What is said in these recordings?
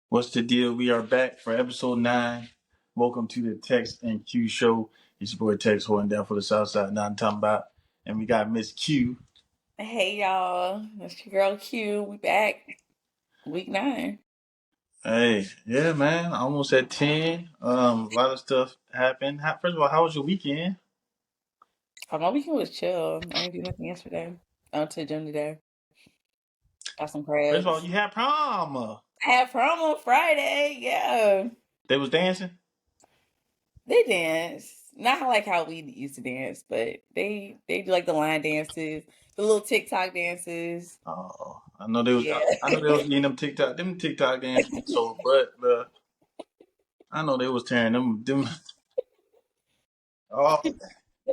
What's the deal? We are back for episode 9. Welcome to the Text and Q show. It's your boy Tex holding down for the South Side. Now I'm talking about, and we got Miss Q. Hey y'all, it's your girl Q. We back week 9. Hey, yeah, man. Almost at 10. A lot of stuff happened. First of all, how was your weekend? My weekend was chill. I didn't do nothing yesterday. I went to the gym today. Got some First of all, crabs. you had prom. I had prom on Friday. Yeah, They was dancing. they dance. Not like how we used to dance, but they do like the line dances, the little TikTok dances. Oh, I know they was. Yeah, I know they was getting them TikTok dances. So, but I know they was tearing them. Oh,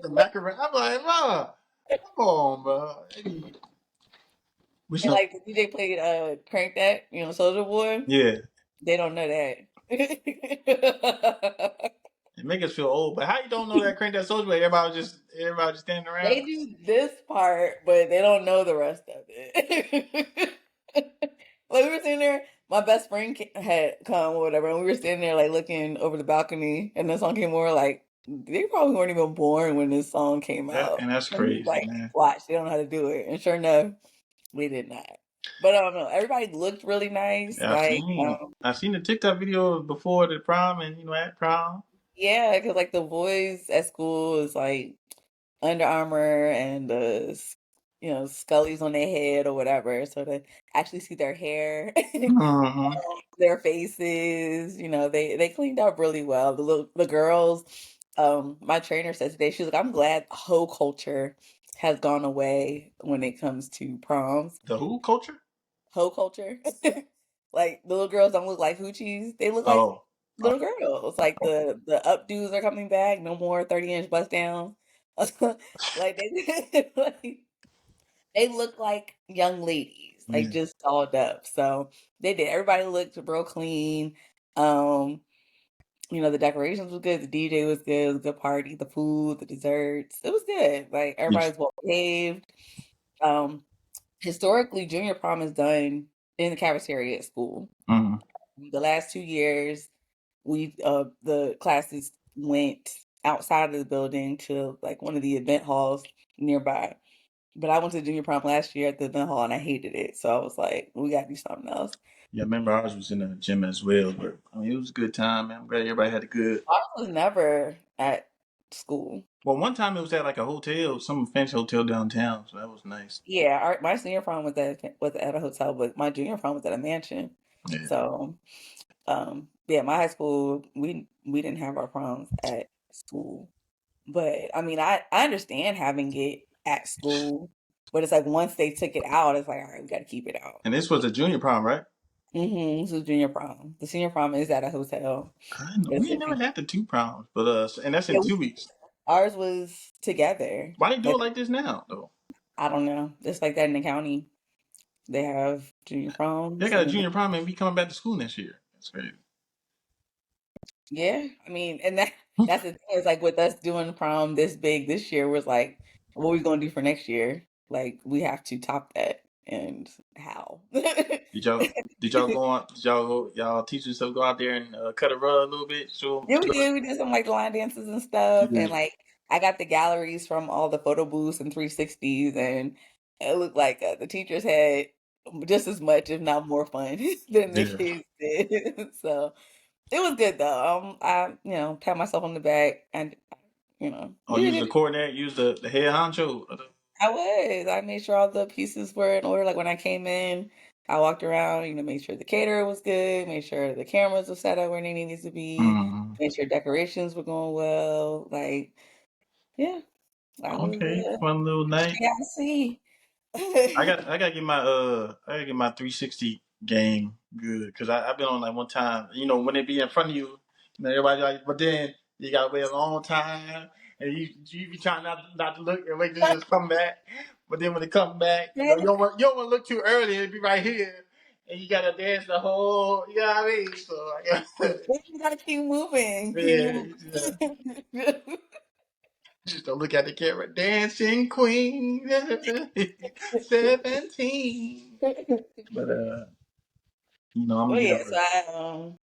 the macaroni. I'm like, bro, come on, bro. Hey, we and should. like the DJ played Crank That, Soldier Boy. Yeah. They don't know that. It make us feel old, but how you don't know that crank that social? Everybody was just standing around. They do this part, but they don't know the rest of it. Like we were sitting there, my best friend had come or whatever, and we were sitting there like looking over the balcony, and the song came over. Like they probably weren't even born when this song came out. And that's And we was crazy, like, man. watch, they don't know how to do it, and sure enough, we did not. But I don't know. Everybody looked really nice. Yeah, I seen the TikTok video before the prom and at prom. Yeah, because like the boys at school is like Under Armour and Scully's on their head or whatever, so to actually see their hair, Hmm. their faces, they cleaned up really well. The girls, my trainer said today, she was like, I'm glad hoe culture has gone away when it comes to proms. The who culture? Hoe culture, like the little girls don't look like hoochies; they look like Oh, oh, little girls. Like the updos are coming back. No more 30-inch bust downs. Like they like, they look like young ladies, like yeah. just dolled up. So they did. Everybody looked real clean. Um, the decorations was good. The DJ was good. It was a good party. The food, the desserts, it was good. Like everybody Yes. was well behaved. Um, Historically, junior prom is done in the cafeteria at school. Hmm. The last 2 years, the classes went outside of the building to like one of the event halls nearby. But I went to junior prom last year at the event hall and I hated it. So I was like, we gotta do something else. Yeah, I remember ours was in the gym as well, but I mean it was a good time, man. I'm glad everybody had a good. I was never at school. Well, one time it was at like a hotel, some fancy hotel downtown, so that was nice. Yeah, my senior prom was at a hotel, but my junior prom was at a mansion. Yeah. So yeah, my high school we didn't have our proms at school. But I mean, I understand having it at school, but it's like once they took it out, it's like, all right, we got to keep it out. And this was a junior prom, right? This is junior prom. The senior prom is at a hotel. I know. But it's We the ain't never same. had the two proms, but and that's in Yeah, 2 weeks. ours was together. Why they do But it like this now, though? I don't know. It's like that in the county. They have junior They proms, got a and then junior prom and we coming back to school next year. That's crazy. yeah, I mean, and that's the thing. It's like with us doing the prom this big this year, was like, what are we gonna do for next year? Like we have to top that, and how? Did y'all did y'all go on? Did y'all go? Y'all teachers still go out there and cut a rug a little bit? Yeah, we did. We did some like line dances and stuff, and Yeah. like I got the galleries from all the photo booths and 360s, and it looked like the teachers had just as much, if not more, fun than the Yeah. kids did. So it was good though. I pat myself on the back, and Oh, we use the did. coordinator, use the head honcho. I was. I made sure all the pieces were in order. Like when I came in, I walked around, made sure the caterer was good, made sure the cameras were set up where they needed to be, Mm, made sure decorations were going well. Like, yeah, I was okay, fun little night. yeah, I see. I gotta get my 360 game good because I've been on like one time. When it be in front of you, everybody like, but then you gotta wait a long time, and you be trying not to look and wait till it just come back. But then when it come back, you don't want to look too early. It be right here, and you gotta dance the whole. You know what I mean? So You gotta keep moving. Keep yeah, moving. just don't look at the camera. Dancing Queen, 17. But You know, I'm Oh gonna get yeah, up. so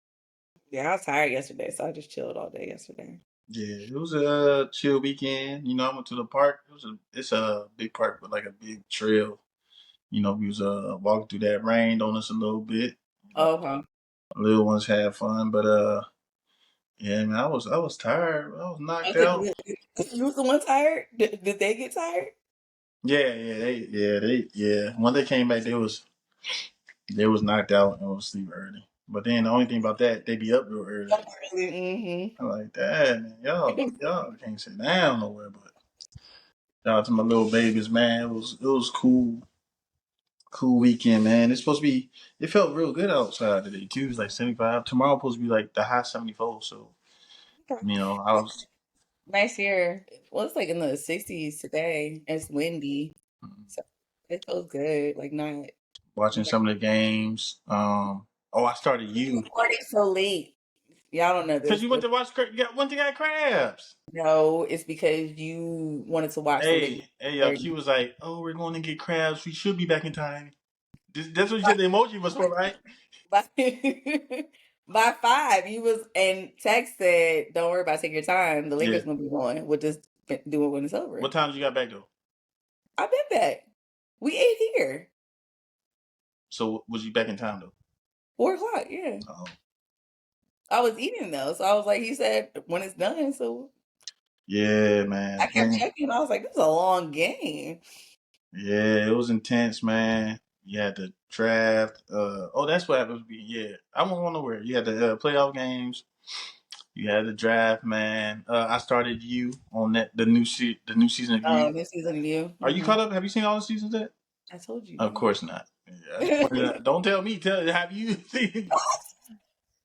I was tired yesterday, so I just chilled all day yesterday. Yeah, it was a chill weekend. You know, I went to the park. It's a big park with like a big trail. You know, we was walking through that. Rained on us a little bit. You know, Oh, okay. little ones had fun, but yeah, man, I was tired. I was knocked Okay, out. you was the one tired? Did they get tired? Yeah. When they came back, they was knocked out and was asleep early. But then the only thing about that, they be up real early. Mm-hmm. I'm like, that man, y'all can't sit down nowhere. But shout out to my little babies, man. It was cool weekend, man. It's supposed to be. It felt real good outside today too. It was like 75. Tomorrow supposed to be like the high 74. So I was Nice here. Well, it's like in the 60s today. It's windy, so it feels good. Like not. watching some of the games. I started you Recording so late. Y'all don't know because this, you went but to watch. Went to get crabs. no, it's because you wanted to watch something at Hey, Q 30. was like, "Oh, we're going to get crabs. We should be back in time." That's what you said the emoji was for, right? By, by 5, you was and text said, "Don't worry about taking your time. The Yeah. Lakers gonna be on. We'll just do it when it's What over." time did you got back though? I've been back. We ate here. So was you back in time though? 4 o'clock. Yeah, Oh, I was eating though, so I was like, he said when it's done. So yeah, I man. kept checking. I was like, this is a long game. Yeah, it was intense, man. You had the draft. That's what happened to be. Yeah, I won't go nowhere. You had the playoff games. You had the draft, man. I started you on the new season of you. Oh, this season you. Are you caught up? Have you seen all the seasons yet? I told you Of no. course not. Yeah, I just pointed out. Don't tell me. Have you seen?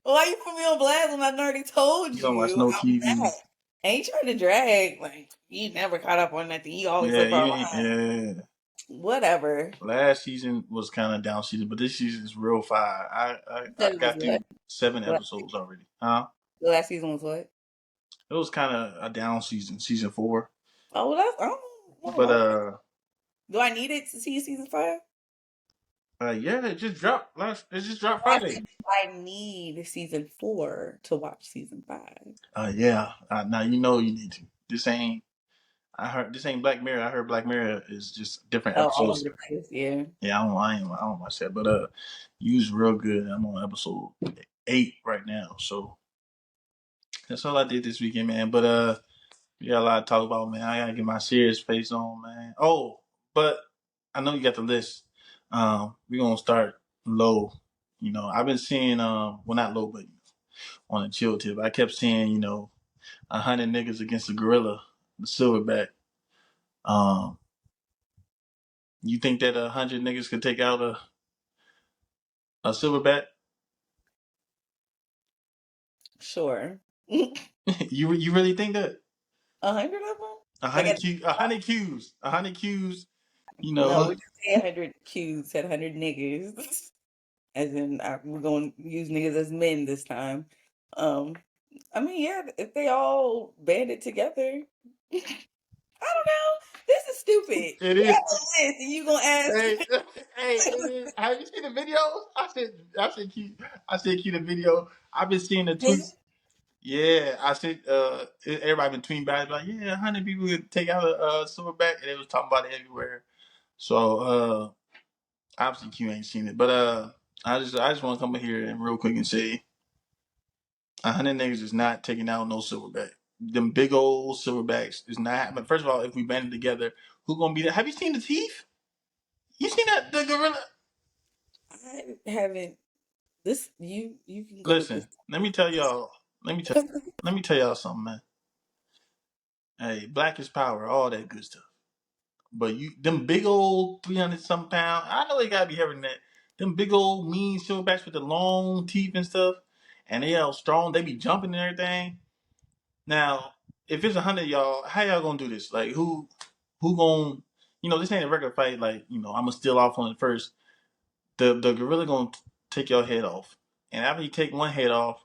Why you put me on blast when I already told You don't watch you no I'm TV. back? Ain't trying to drag. Like you never caught up on nothing. You always Yeah, so you far ain't. behind. Yeah. Whatever. Last season was kind of down season, but this season is real fire. You I said it was got what? through 7 What? episodes already. Huh? The last season was what? It was kind of a down season 4. Oh, well, that's I don't But watch it. Do I need it to see season 5? yeah, it just dropped last. It just dropped I Friday. said I need season 4 to watch season 5. Yeah. Now you know you need to. This ain't. I heard this ain't Black Mirror. I heard Black Mirror is just different Oh, all over episodes. the place. Yeah. Yeah, I don't watch that. But you's real good. I'm on episode 8 right now. So that's all I did this weekend, man. But we got a lot to talk about, man. I gotta get my serious face on, man. Oh, but I know you got the list. We're gonna start low. I've been seeing well, not low, but on a chill tip. I kept seeing, 100 niggas against the gorilla, the silverback. Um, you think that 100 niggas could take out a silverback? Sure. You really think that 100 of them? a Like hundred at Q, a hundred Qs, a hundred Qs? You no, know, we just say 100 Qs, said 100 niggas. As in, we're going to use niggas as men this time. Um, I mean, yeah, if they all banded together, I don't know. This is stupid. it We is. have a list, and you gonna ask? Hey, hey, it is. Have you seen the videos? I said, cue the video. I've been seeing the tweets. Yeah, I said, everybody been tweeting about it, like, yeah, 100 people could take out a silverback, and they was talking about it everywhere. So, obviously Q ain't seen it, but I just want to come in here and real quick and say, 100 niggas is not taking out no silverback. Them big old silverbacks is not happening. First of all, if we band it together, who gonna be there? Have you seen the teeth? You seen that the gorilla? I haven't. This you can go with this. Listen, let me tell y'all. Let me tell. Let me tell y'all something, man. Hey, black is power, all that good stuff. But them big old 300 some pound. I know they gotta be hearing that. Them big old mean silverbacks with the long teeth and stuff, and they all strong. They be jumping and everything. Now, if it's 100 y'all, how y'all gonna do this? Like, who gonna? This ain't a regular fight. Like, I'm gonna steal off on it first. The gorilla gonna take your head off, and after you take one head off,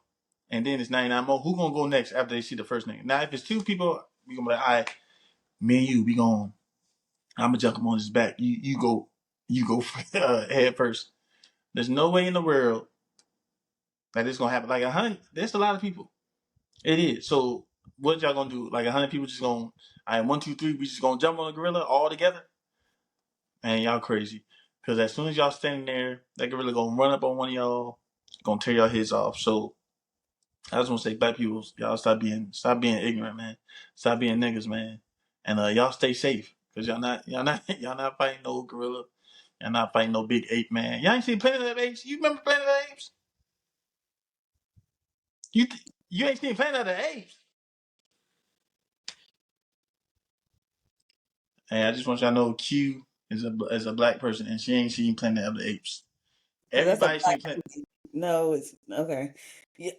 and then it's 99 more. Who gonna go next after they see the first nigga? Now, if it's two people, we gonna be like, all right, me and you, we gonna, I'm gonna jump him on his back. You go head first. There's no way in the world. Like this gonna happen. Like 100. There's a lot of people. It is. So what y'all gonna do? Like 100 people just gonna. All right, 1, 2, 3. We just gonna jump on a gorilla all together. Man, y'all crazy. Because as soon as y'all standing there, that gorilla gonna run up on one of y'all, gonna tear y'all heads off. So I just want to say, black people, y'all stop being ignorant, man. Stop being niggas, man. And y'all stay safe, cause y'all not fighting no gorilla. Y'all not fighting no big ape, man. Y'all ain't seen Planet of the Apes. You remember Planet of the Apes? You ain't seen Planet of the Apes. And I just want y'all to know, Q is a black person, and she ain't seen Planet of the Apes. Because that's a Everybody black seen Planet. movie. No, it's okay. Yeah,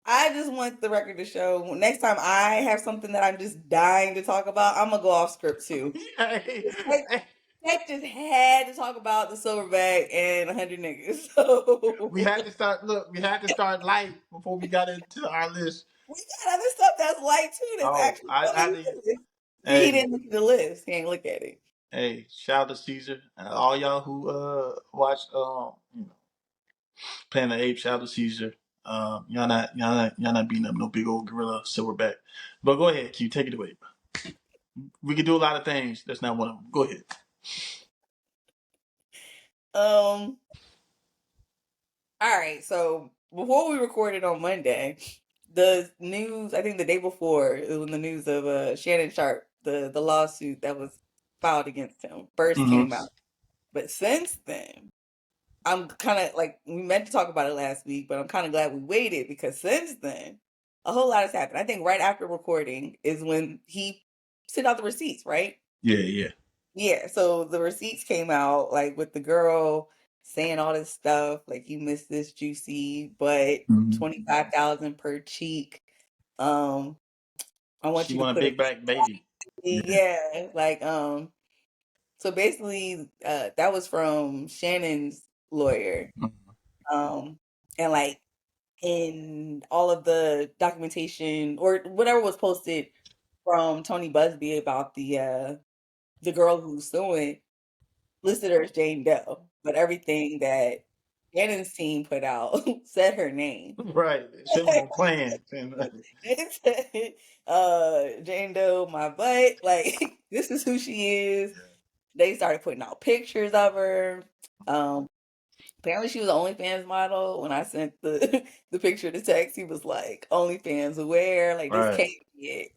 I just want the record to show next time I have something that I'm just dying to talk about, I'm gonna go off script too. Hey, hey, Tech just had to talk about the silverback and 100 niggas. So we had to start. Look, we had to start light before we got into our list. we got other stuff that's light too. That's Oh, actually I funny. had to. He Hey, didn't look at the list. He ain't look at it. hey, shout out to Caesar and all y'all who watch Planet of the Apes. Shout out to Caesar. Y'all not beating up no big old gorilla silverback. But go ahead, Q, take it away. We can do a lot of things. That's not one of them. Go ahead. Um. All right. So before we recorded on Monday, the news. I think the day before it was in the news of Shannon Sharp, the lawsuit that was filed against him first Mm-hmm. came out. But since then, I'm kind of like we meant to talk about it last week, but I'm kind of glad we waited because since then, a whole lot has happened. I think right after recording is when he sent out the receipts, right? Yeah, yeah. Yeah, so the receipts came out like with the girl saying all this stuff, like you missed this juicy, but Mm-hmm. 25,000 per cheek. Um, I want She you to want a put a big back baby. Yeah. yeah, like so basically that was from Shannon's lawyer. Mm-hmm. Um, and like in all of the documentation or whatever was posted from Tony Busby about the girl who's suing listed her as Jane Doe, but everything that Shannon's team put out said her name. Right. Send me a plan. It said, Jane Doe, my butt. Like, this is who she is. They started putting out pictures of her. Um, Apparently she was an OnlyFans model. When I sent the the picture to text, he was like, OnlyFans aware, like this Right. can't be it.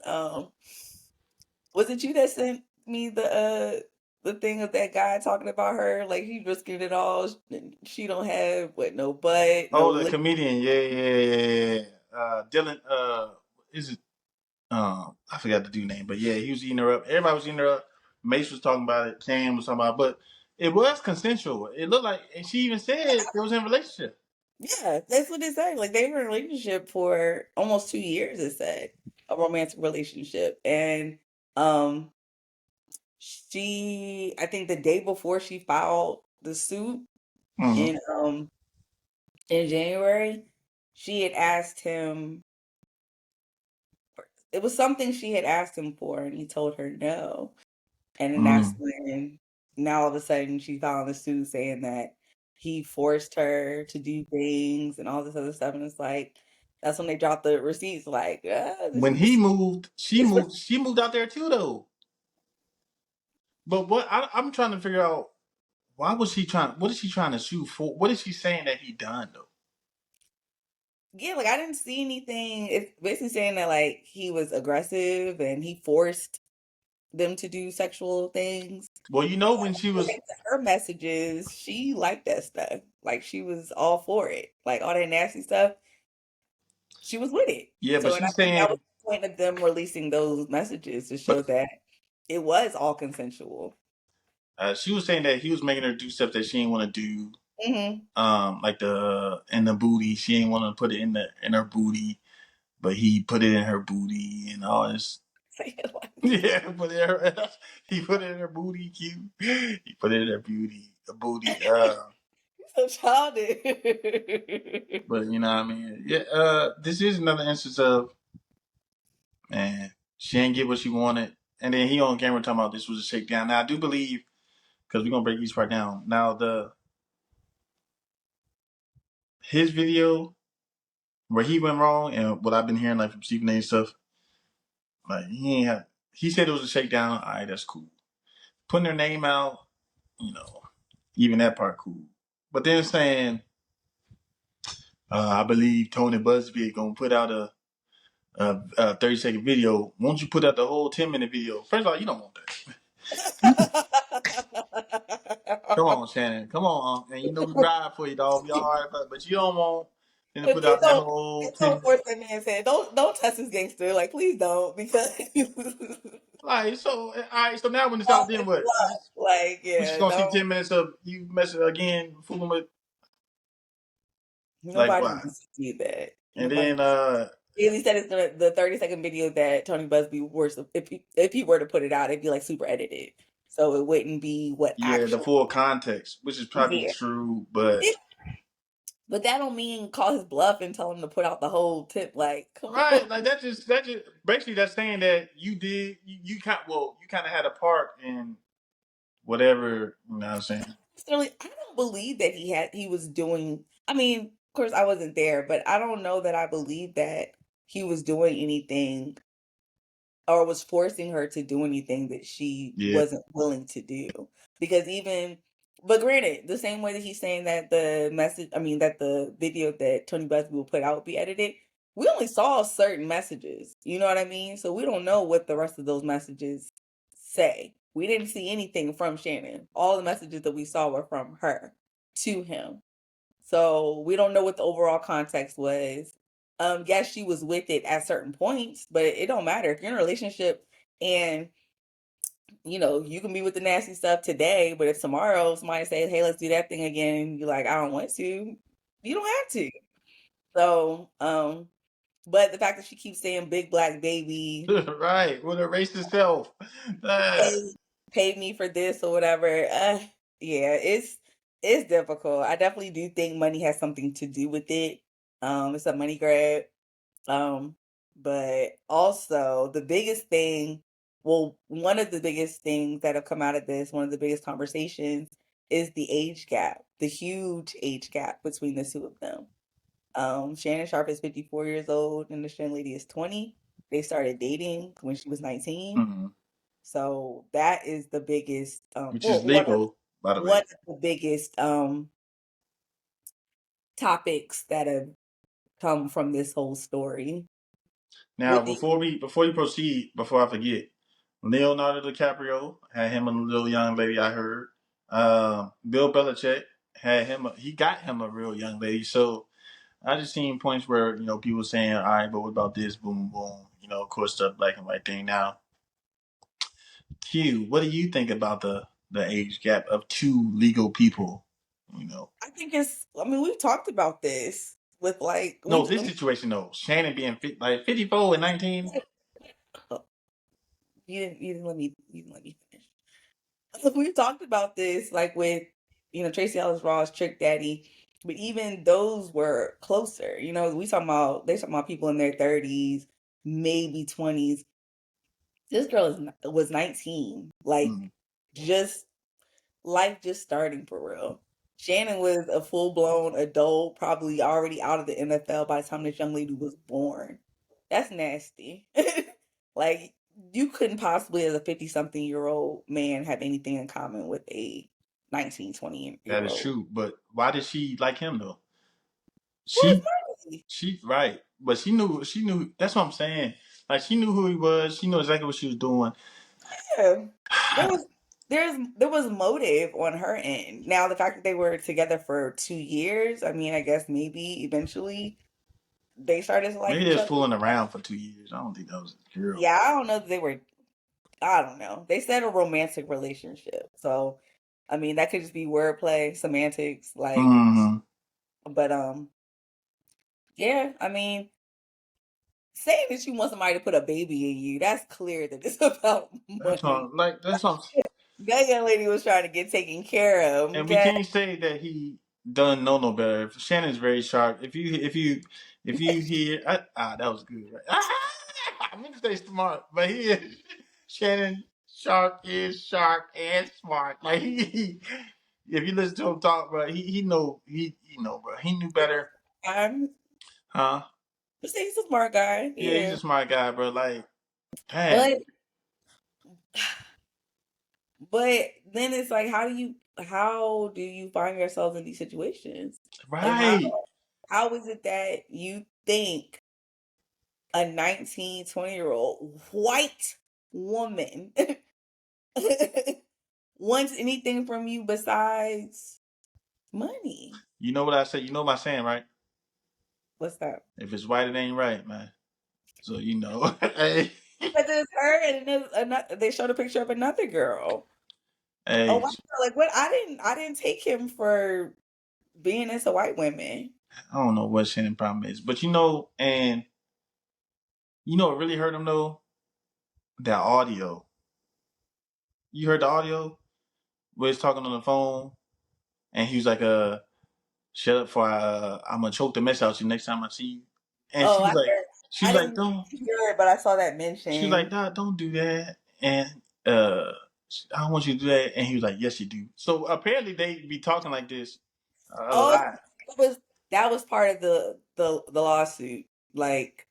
Was it you that sent me the thing of that guy talking about her? Like he risking it all. She don't have what no butt, no Oh, the lip. comedian. Yeah, yeah, yeah, yeah. Dylan. Is it? I forgot the dude name, but yeah, he was eating her up. Everybody was eating her up. Mace was talking about it. Cam was talking about it, but it was consensual. It looked like, and she even said it was in a relationship. Yeah, that's what it said. Like they were in a relationship for almost 2 years, it said. A romantic relationship. And um she I think the day before she filed the suit Mm-hmm. in in January, she had asked him it was something she had asked him for and he told her no. And then that's Mm-hmm. when now all of a sudden she filed the suit saying that he forced her to do things and all this other stuff. And it's like that's when they dropped the receipts like, When he moved, she this moved. She moved out there too, though. But I'm trying to figure out, why was she trying? What is she trying to sue for? What is she saying that he done though? yeah, like I didn't see anything. It's basically saying that like he was aggressive and he forced them to do sexual things. Well, you know when she was. According to her messages, she liked that stuff. Like she was all for it. Like all that nasty stuff, she was with it. Yeah, but So and I she's think that was saying the point of them releasing those messages to show that it was all consensual. she was saying that he was making her do stuff that she didn't want to do. Hmm. Like the in the booty, she didn't want to put it in her booty, but he put it in her booty and all this. Say it like Yeah, put it in her. He put it in her booty. Cute. He put it in her booty. so childish. But you know what I mean. Yeah. This is another instance of, man, she didn't get what she wanted, and then he on camera talking about this was a shakedown. Now I do believe, because we're gonna break each part down. Now his video. where he went wrong and what I've been hearing like from Stephen A and stuff, like he ain't have. He said it was a shakedown. All right, that's cool. Putting their name out, you know, even that part cool. But then saying, I believe Tony Busby gonna put out a 30-second video. Won't you put out the whole 10-minute video? First of all, you don't want that. Come on, Shannon. Come on, and you know we ride for you, dog. We all right, but you don't want them to But put out that whole please 10. don't force that man's hand. Don't test his gangster. Like, please don't, because Like so. All right. So now when it's off out, then his what? luck. Like, We just yeah, gonna see don't. 10 minutes of you messing again, fooling with like Nobody why? wants to see that. And Nobody. then He said it's the 30-second video that Tony Busby were, if he were to put it out, it'd be like super edited, so it wouldn't be what yeah, the actually. full context, which is probably Yeah. true, but But that don't mean call his bluff and tell him to put out the whole tip. Like, come on. right, like that just basically that's saying that you did you kind of had a part in whatever, you know what I'm saying. Necessarily, I don't believe that he was doing. I mean, of course, I wasn't there, but I don't know that I believe that he was doing anything or was forcing her to do anything that she Yeah, wasn't willing to do. Because even, but granted, the same way that he's saying that the message, I mean, that the video that Tony Busby will put out will be edited, we only saw certain messages. You know what I mean? So we don't know what the rest of those messages say. We didn't see anything from Shannon. All the messages that we saw were from her to him. So we don't know what the overall context was. Yes, she was with it at certain points, but it don't matter. If you're in a relationship and you can be with the nasty stuff today, but if tomorrow somebody says, "Hey, let's do that thing again," and you're like, "I don't want to," you don't have to. So, but the fact that she keeps saying "big black baby," right. With a racist self. Uh, pay me for this or whatever. Yeah, it's difficult. I definitely do think money has something to do with it. It's a money grab. Um, but also the biggest thing, well, one of the biggest things that have come out of this, one of the biggest conversations is the age gap, the huge age gap between the two of them. Shannon Sharp is 54 years old and the young lady is 20. They started dating when she was 19. mhm. So that is the biggest, Which is well, one of legal, by the one way. of the biggest topics that have come from this whole story. Now, What do before you proceed, before I forget, Leonardo DiCaprio had him a little young lady. I heard. Bill Belichick had him. He got him a real young lady. So I just seen points where people saying, "All right, but what about this?" Boom, boom. Of course, the black and white thing. Now, Q, what do you think about the age gap of two legal people? You know, I think I mean, we've talked about this with like, no, this situation though, Shannon being like 54 and 19. oh, you didn't let me finish. We've talked about this like with, Tracy Ellis Ross, Trick Daddy, but even those were closer. They talking about people in their 30s, maybe 20s. This girl was 19, like Mm, just life just starting for real. Shannon was a full blown adult, probably already out of the NFL by the time this young lady was born. That's nasty. Like, you couldn't possibly, as a 50 something year old man, have anything in common with a 19, 20 that year is old. true, but why did she like him though? Well, She it's money. She right, but she knew. That's what I'm saying. Like she knew who he was. She knew exactly what she was doing. Yeah. There was there was motive on her end. Now the fact that they were together for 2 years, I mean, I guess maybe eventually they started to like Maybe they each was other. fooling around for 2 years. I don't think that was a girl. Yeah, I don't know that they were. I don't know. They said a romantic relationship, so I mean that could just be wordplay, semantics, like. Mm-hmm. But yeah. I mean, saying that you want somebody to put a baby in you, that's clear that it's about That's money. what. Like that's what. That young lady was trying to get taken care of. And we Okay. can't say that he done know no better. Shannon's very sharp. If you hear that was good, right? I meant to say smart, but he is Shannon sharp is sharp and smart. Like if you listen to him talk, bro, he know bro. He knew better, Um, huh? He's a smart guy. Yeah, he's Yeah. a smart guy, bro. Like, dang. But but then it's like how do you find yourselves in these situations? Like Right. how is it that you think a 19, 20-year-old white woman wants anything from you besides money? You know what I say? You know my saying, right? What's that? If it's right, it ain't right, man. So you know, hey, But there's her and then there's another, they showed a picture of another girl. Oh hey, wow, like what I didn't take him for being into white women. I don't know what Shannon problem is, but you know, and you know, what really hurt him though. That audio. You heard the audio where he's talking on the phone, and he was like, shut up, for I'm gonna choke the mess out you next time I see you." And Oh, I heard, she's I like, didn't don't. hear it, but I saw that She was like, mention. "Nah, don't do that." And uh, I don't want you to do that. And he was like, "Yes, you do." So apparently they be talking like this a Oh, lot. it was that was part of the lawsuit. Like,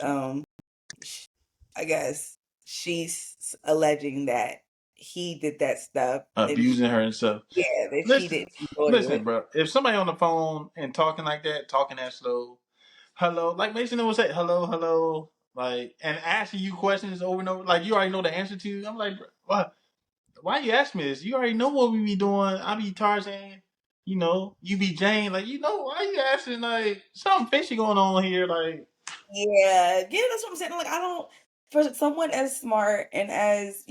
sh- I guess she's alleging that he did that stuff, and Abusing her and stuff. yeah, that she Listen, didn't go to listen, it. bro. If somebody on the phone and talking like that, talking that slow, hello, like Mason would say, hello, hello, like, and asking you questions over and over, like you already know the answer to. I'm like, bro, what? Why you ask me this? You already know what we be doing. I be Tarzan, you know, you be Jane, like you know, why you asking like something fishy going on here, like Yeah, yeah, that's what I'm saying. Like, I don't for someone as smart and as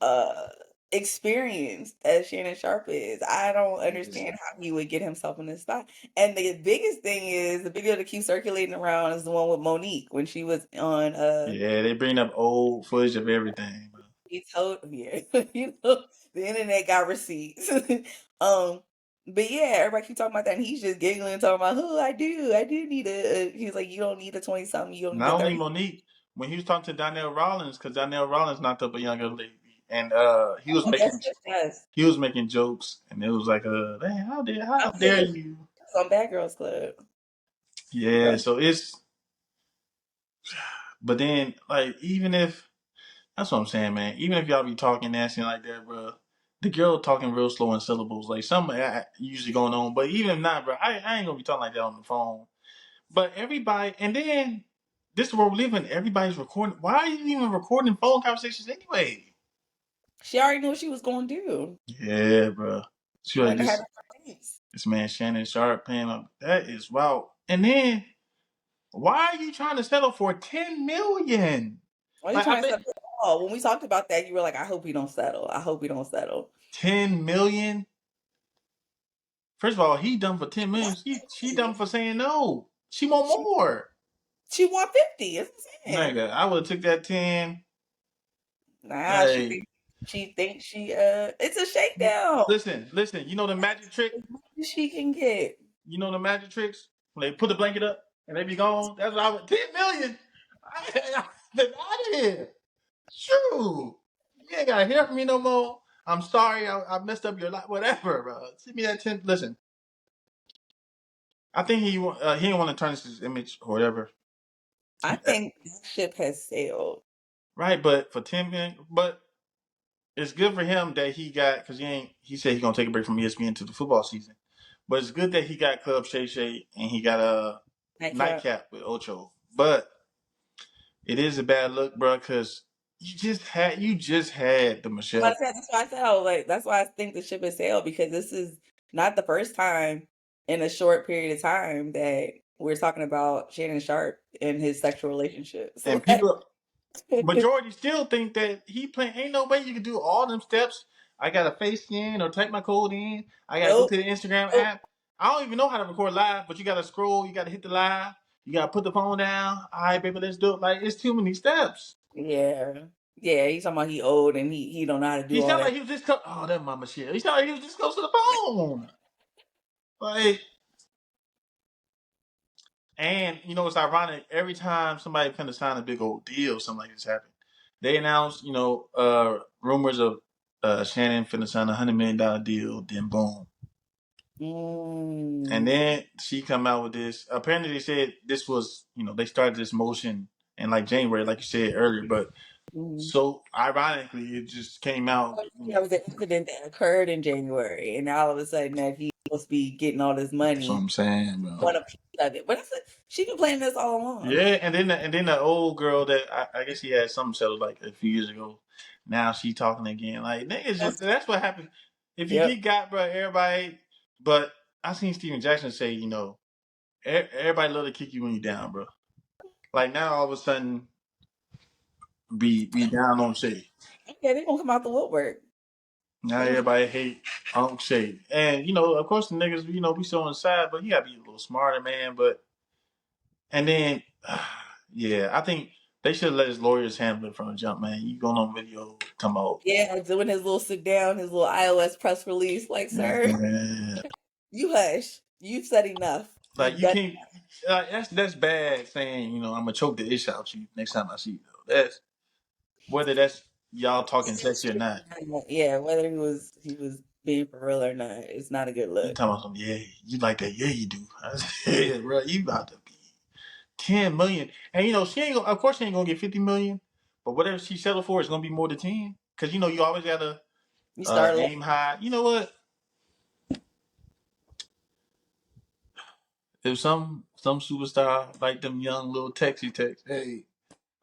uh experienced as Shannon Sharp is, I don't understand how he would get himself in this spot. And the biggest thing is the video that keeps circulating around is the one with Monique when she was on yeah, they bring up old footage of everything. Bro. he told yeah, the internet got receipts. um but yeah, everybody keep talking about that and he's just giggling talking about, oh, I do need he's like, you don't need a 20 something, you don't need a Not only 30. Monique, when he was talking to Donnell Rollins, because Donnell Rollins knocked up a younger lady, and Oh, yes. he was making jokes, and it was like, "Man, how Oh, yeah, dare it you?" was on Bad Girls Club. Yeah, Girl. so it's, but then like even if that's what I'm saying, man. Even if y'all be talking nasty like that, bro, the girl talking real slow in syllables, like something usually going on. But even if not, bro, I ain't gonna be talking like that on the phone. But everybody, and then this is where we live in. Everybody's recording. Why are you even recording phone conversations anyway? She already knew what she was going to do. Yeah, bro. She She like wanted to have this. her face. This man Shannon Sharp paying up. That is wow. And then why are you trying to settle for 10 million? Why are you Like I trying to think settle? Oh, when we talked about that, you were like, I hope we don't settle. I hope we don't settle. 10 million. First of all, he done for 10 million. She done 50. for saying no. She want She, more. she want 50. That's what I'm saying. Nigga, I would have took that 10. Nah, Hey, she thinks it's a shakedown. listen. You know the magic trick. As much as she can get. You know the magic tricks when they put the blanket up and they be gone. That's what I would. 10 million. I've been out of here. True. You ain't gotta hear from me no more. I'm sorry. I messed up your life. Whatever, bro. Send me that 10. Listen, I think he didn't want to tarnish his image or whatever. I think that ship has sailed. Right, but for 10 million, but it's good for him that he got because he said he's gonna take a break from ESPN to the football season. But it's good that he got Club Shay Shay and he got a Nightcap. nightcap with Ocho. But it is a bad look, bro, because you just had the Michelle. That's why I said, oh, like, that's why I think the ship has sailed because this is not the first time in a short period of time that we're talking about Shannon Sharp and his sexual relationships. And Like, people majority still think that he playing. Ain't no way you can do all them steps. I gotta face scan or type my code in. I gotta go nope, to the Instagram nope. app. I don't even know how to record live, but you gotta scroll. You gotta hit the live. You gotta put the phone down. All right, baby, let's do it. Like it's too many steps. Yeah. Yeah, he's talking about he old and he don't know how to He do all sounded that. like he was just oh that mama shit. He sounded like he was just close to the phone. Like and you know it's ironic. Every time somebody finna sign a big old deal, something like this happened. They announced, rumors of Shannon finna sign $100 million deal. Then boom. And Mm. then she come out with this. Apparently, they said this was, they started this motion in like January, like you said earlier. But Mm. so ironically, it just came out. There was an incident that occurred in January, and all of a sudden that he's supposed to be getting all this That's what money, I'm saying, bro. want a piece of it. But she been playing this all along. Yeah, and then the old girl that I guess he had something settled like a few years ago. Now she talking again. Like niggas, that's what happens. If you Yep. get got, bro, everybody. But I seen Steven Jackson say, everybody love to kick you when you down, bro. Like now, all of a sudden, be down on Shay. Yeah, they gonna come out the woodwork. Now They gonna come. everybody hate Unc Shay, and of course the niggas, we so on the side, but you gotta be a little smarter, man. But and then, yeah, I think they should let his lawyers handle it from the jump, man. You going on video, come out, Yeah, doing his little sit down, his little iOS press release. Like, sir, man. you hush. You've said enough. Like You've you done. can't. That's bad saying. I'm gonna choke the ish out you next time I see you. Though. That's whether that's y'all talking sexy or not. Yeah, whether he was being for real or not, it's not a good You look. talking about some, yeah, you like that, yeah, you do. I said, yeah, bro, you about to be 10 million. And she ain't gonna, of course she ain't gonna get 50 million, but whatever she settled for is gonna be more than 10. Cause you always gotta You start low. aim high. You know what? If some superstar like them young little texty text, hey,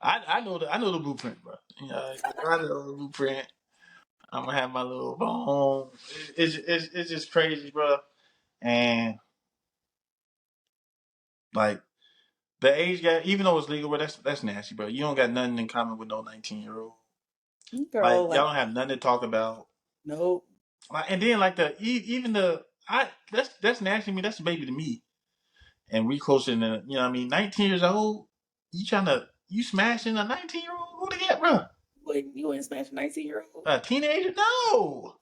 I know the blueprint, bro. I know the blueprint. I'm gonna have my little phone. It's just crazy, bro. And like the age gap, even though it's legal, but that's nasty, bro. You don't got nothing in common with no 19-year-old. Girl, Like like, y'all don't have nothing to talk about. nope. Like, and then like even the I that's nasty to me. That's a baby to me. And we closer than what I mean. 19 years old. You smashing a 19-year-old? Who the get, bro? You wouldn't smash a 19-year-old? A teenager? No,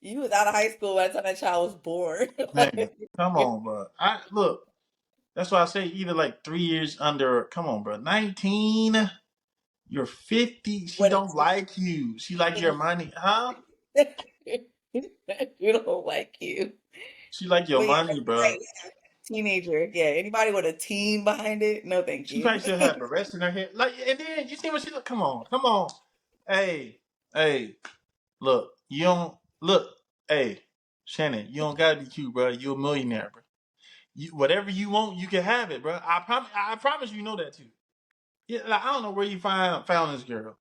You was out of high school by the time that child was born. man. Come on, bro. I look. That's why I say either like 3 years under. Come on, bro. 19. You're 50. She What a don't like you. She like your money, huh? you don't like you. She like your But yeah, money, bro. right. Teenager. Yeah, anybody with a teen behind it? No, thank She you. probably still have the rest in her hair. Like, and then you see what she look. Come on, come on. Hey, hey, look. You don't look. Hey, Shannon, you don't gotta be cute, bro. You a millionaire, bro. Whatever you want, you can have it, bro. I promise. I promise you know that too. Yeah, like, I don't know where you found this girl,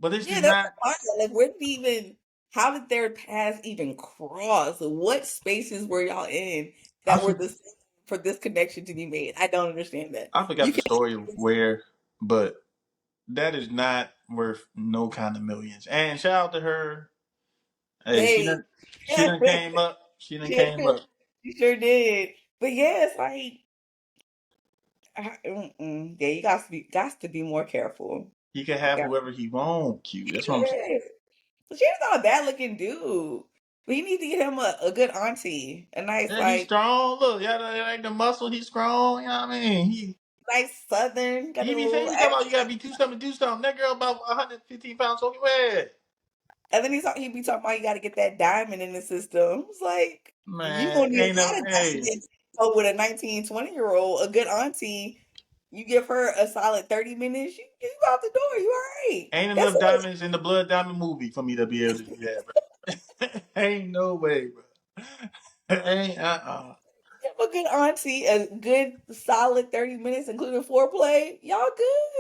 but it's Yeah, just that's not. the part. Like, where did even? How did their paths even cross? What spaces were y'all in I that were for, the same for this connection to be made? I don't understand that. I forgot You the can. story of where, but that is not worth no kind of millions. And shout out to her. Hey, she Hey, done she done came up. She done yeah, came up. you sure did. But yeah, it's like, yeah, you got to be more careful. He can You have got. whoever he want. Q. That's what I'm saying. Yes. She's not a bad looking dude. But you need to get him a good auntie. A nice, Yeah, he's like, strong. Look, yeah, like the muscle. He's strong. You know what I mean? nice southern, got He a be saying little he talking about you accent. gotta be 2 something, do something. That girl about 115 pounds. So where? And then he be talking about you got to get that diamond in the system. It's like, you Man, going to need ain't a no. lot of Hey, diamonds. So with a 19, 20-year-old, a good auntie, you give her a solid 30 minutes, you out the door. You all right. ain't That's enough it. diamonds in the Blood Diamond movie for me to be able to do that, bro. Ain't no way, bro. Ain't Give a good auntie a good solid 30 minutes, including foreplay. Y'all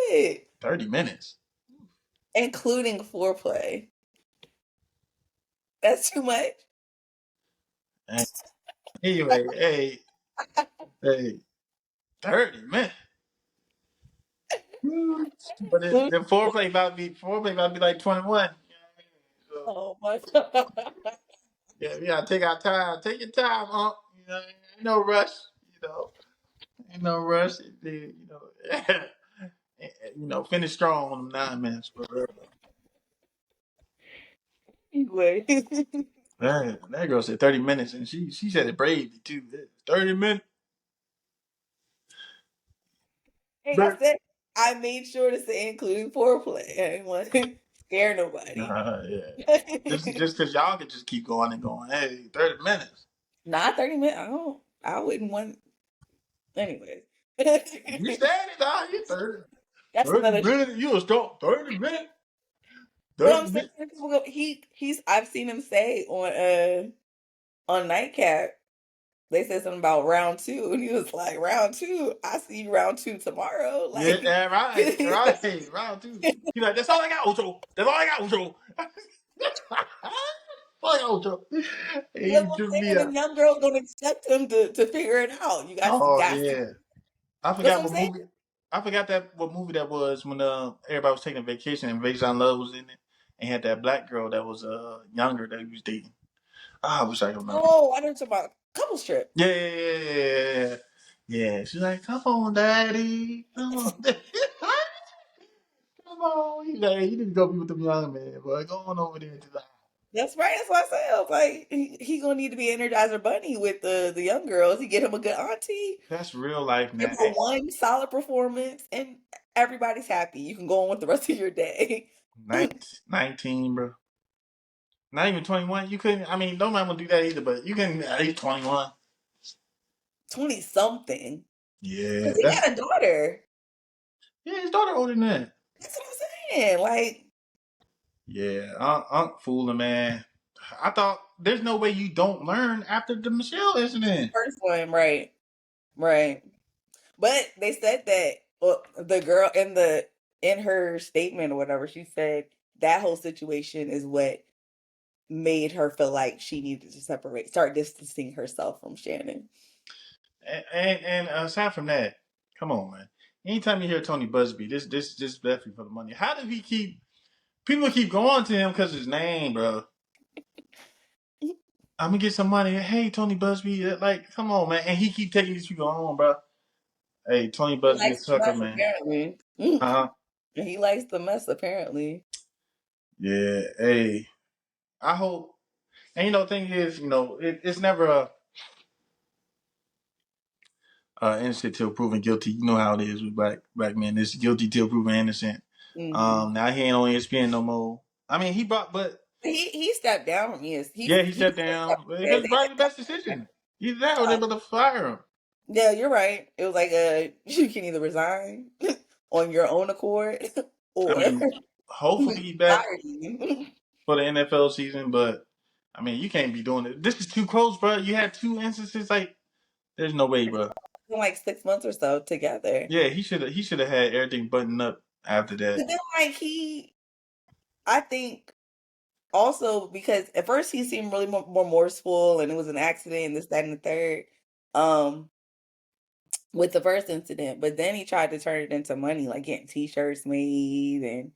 good. 30 minutes. Including foreplay. That's too much. Anyway, hey, 30 minutes. But the foreplay about to be like 21. So, Oh my god. yeah, we gotta take our time. Take your time, Unc. Ain't no rush. You know, ain't no rush. Finish strong on them 9 minutes, bro. Anyway. Man, that girl said 30 minutes, and she said it bravely too. 30 minutes. Hey, I But said I made sure to say including foreplay. I didn't want scare nobody. Yeah. Just because y'all could just keep going and going. Hey, 30 minutes. Not 30 minutes. I wouldn't want. Anyways. You said it, dog. You 30. That's 30 another. minutes. You a start 30 minutes. But 30 I'm saying minutes. people go, he's I've seen him say on Nightcap. They said something about round two, and he was like, "Round two, I see you round two tomorrow." Yeah, Like, right. Round two. He's like, that's all I got, Ocho. That's all I got, Ocho. That's all I got, Ocho. that's He what drew I'm me saying. up. And young girls don't expect him to figure it out. You guys Oh, got to. yeah. I That's forgot what I'm what saying. movie. I forgot what movie that was when everybody was taking a vacation and Rajon Love was in it and had that black girl that was younger that he was dating. I wish I could remember. Oh, I didn't talk about couple strip. Yeah. Yeah. She's like, come on, daddy. Come on, daddy. Come on. He's like, you need to go be with them young man, boy. Go on over there to the house. That's right. That's what I said. I was like, he gonna need to be Energizer Bunny with the young girls. He get him a good auntie. That's real life Give now. him one solid performance, and everybody's happy. You can go on with the rest of your day. 19, bro. Not even 21. You couldn't, I mean, nobody would do that either, but you can at least 21. 20 something. Yeah. Because he got a daughter. Yeah, his daughter older than that. That's what I'm saying. Like, Yeah, Unc fooling, man. I thought there's no way you don't learn after the Michelle incident. first one, right. Right. But they said that the girl in her statement or whatever, she said that whole situation is what made her feel like she needed to start distancing herself from Shannon. And aside from that, come on, man. Anytime you hear Tony Busby, this definitely for the money. How did he keep people keep going to him because his name, bro? I'm gonna get some money. Hey, Tony Busby, like, come on, man. And he keep taking these people on, bro. Hey, Tony He Busby likes is the sucker, mess man. apparently. Uh huh. He likes the mess apparently. Yeah. Hey, I hope. And thing is, it's never a innocent till proven guilty. You know how it is with black men. It's guilty till proven innocent. Hmm. Now he ain't on ESPN no more. I mean, but He stepped down from ES. yeah, he He stepped stepped down down. from It ES. was probably the best decision. Either that or they about to fire him. Yeah, you're right. It was like you can either resign on your own accord I or mean, hopefully we he's back fire you. for the NFL season, but I mean, you can't be doing it. This is too close, bro. You had two instances. Like, there's no way, bro. In like 6 months or so together. Yeah, he should have had everything buttoned up after that. But then like I think also because at first he seemed really more remorseful and it was an accident and this, that, and the third. Um with the first incident, but then he tried to turn it into money, like getting t-shirts made and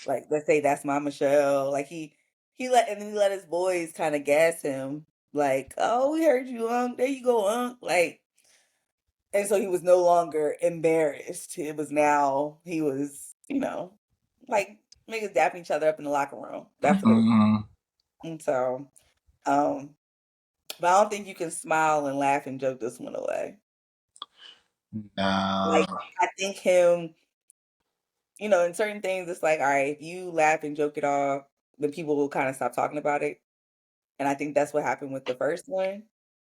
like let's say that's my Michelle. Like he let his boys kind of gas him, like, oh, we heard you, Unc. There you go, Unc. Like, and so he was no longer embarrassed. It was now he was, like niggas dapping each other up in the locker room. That's what it was. Mm-hmm. And so, um, but I don't think you can smile and laugh and joke this one away. Nah. Like I think him, in certain things, it's like, all right, if you laugh and joke it off, then people will kind of stop talking about it. And I think that's what happened with the first one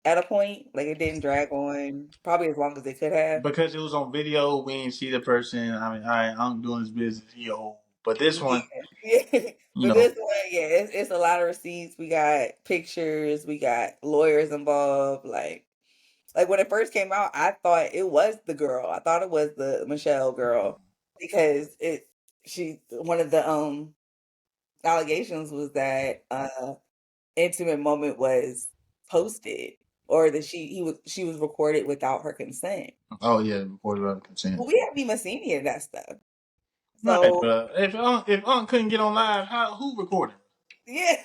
at a point. Like it didn't drag on probably as long as it could have. Because it was on video, we didn't see the person. I mean, all right, I'm doing his business. He old, but this Yeah. one, Yeah. you But know, this one, yeah, it's a lot of receipts. We got pictures, we got lawyers involved. Like when it first came out, I thought it was the girl. I thought it was the Michelle girl because one of the allegations was that intimate moment was posted or that she was recorded without her consent. oh yeah, reported out of consent. But we haven't even seen any of that stuff. Right, So but if Unc couldn't get on live, who recorded? yeah,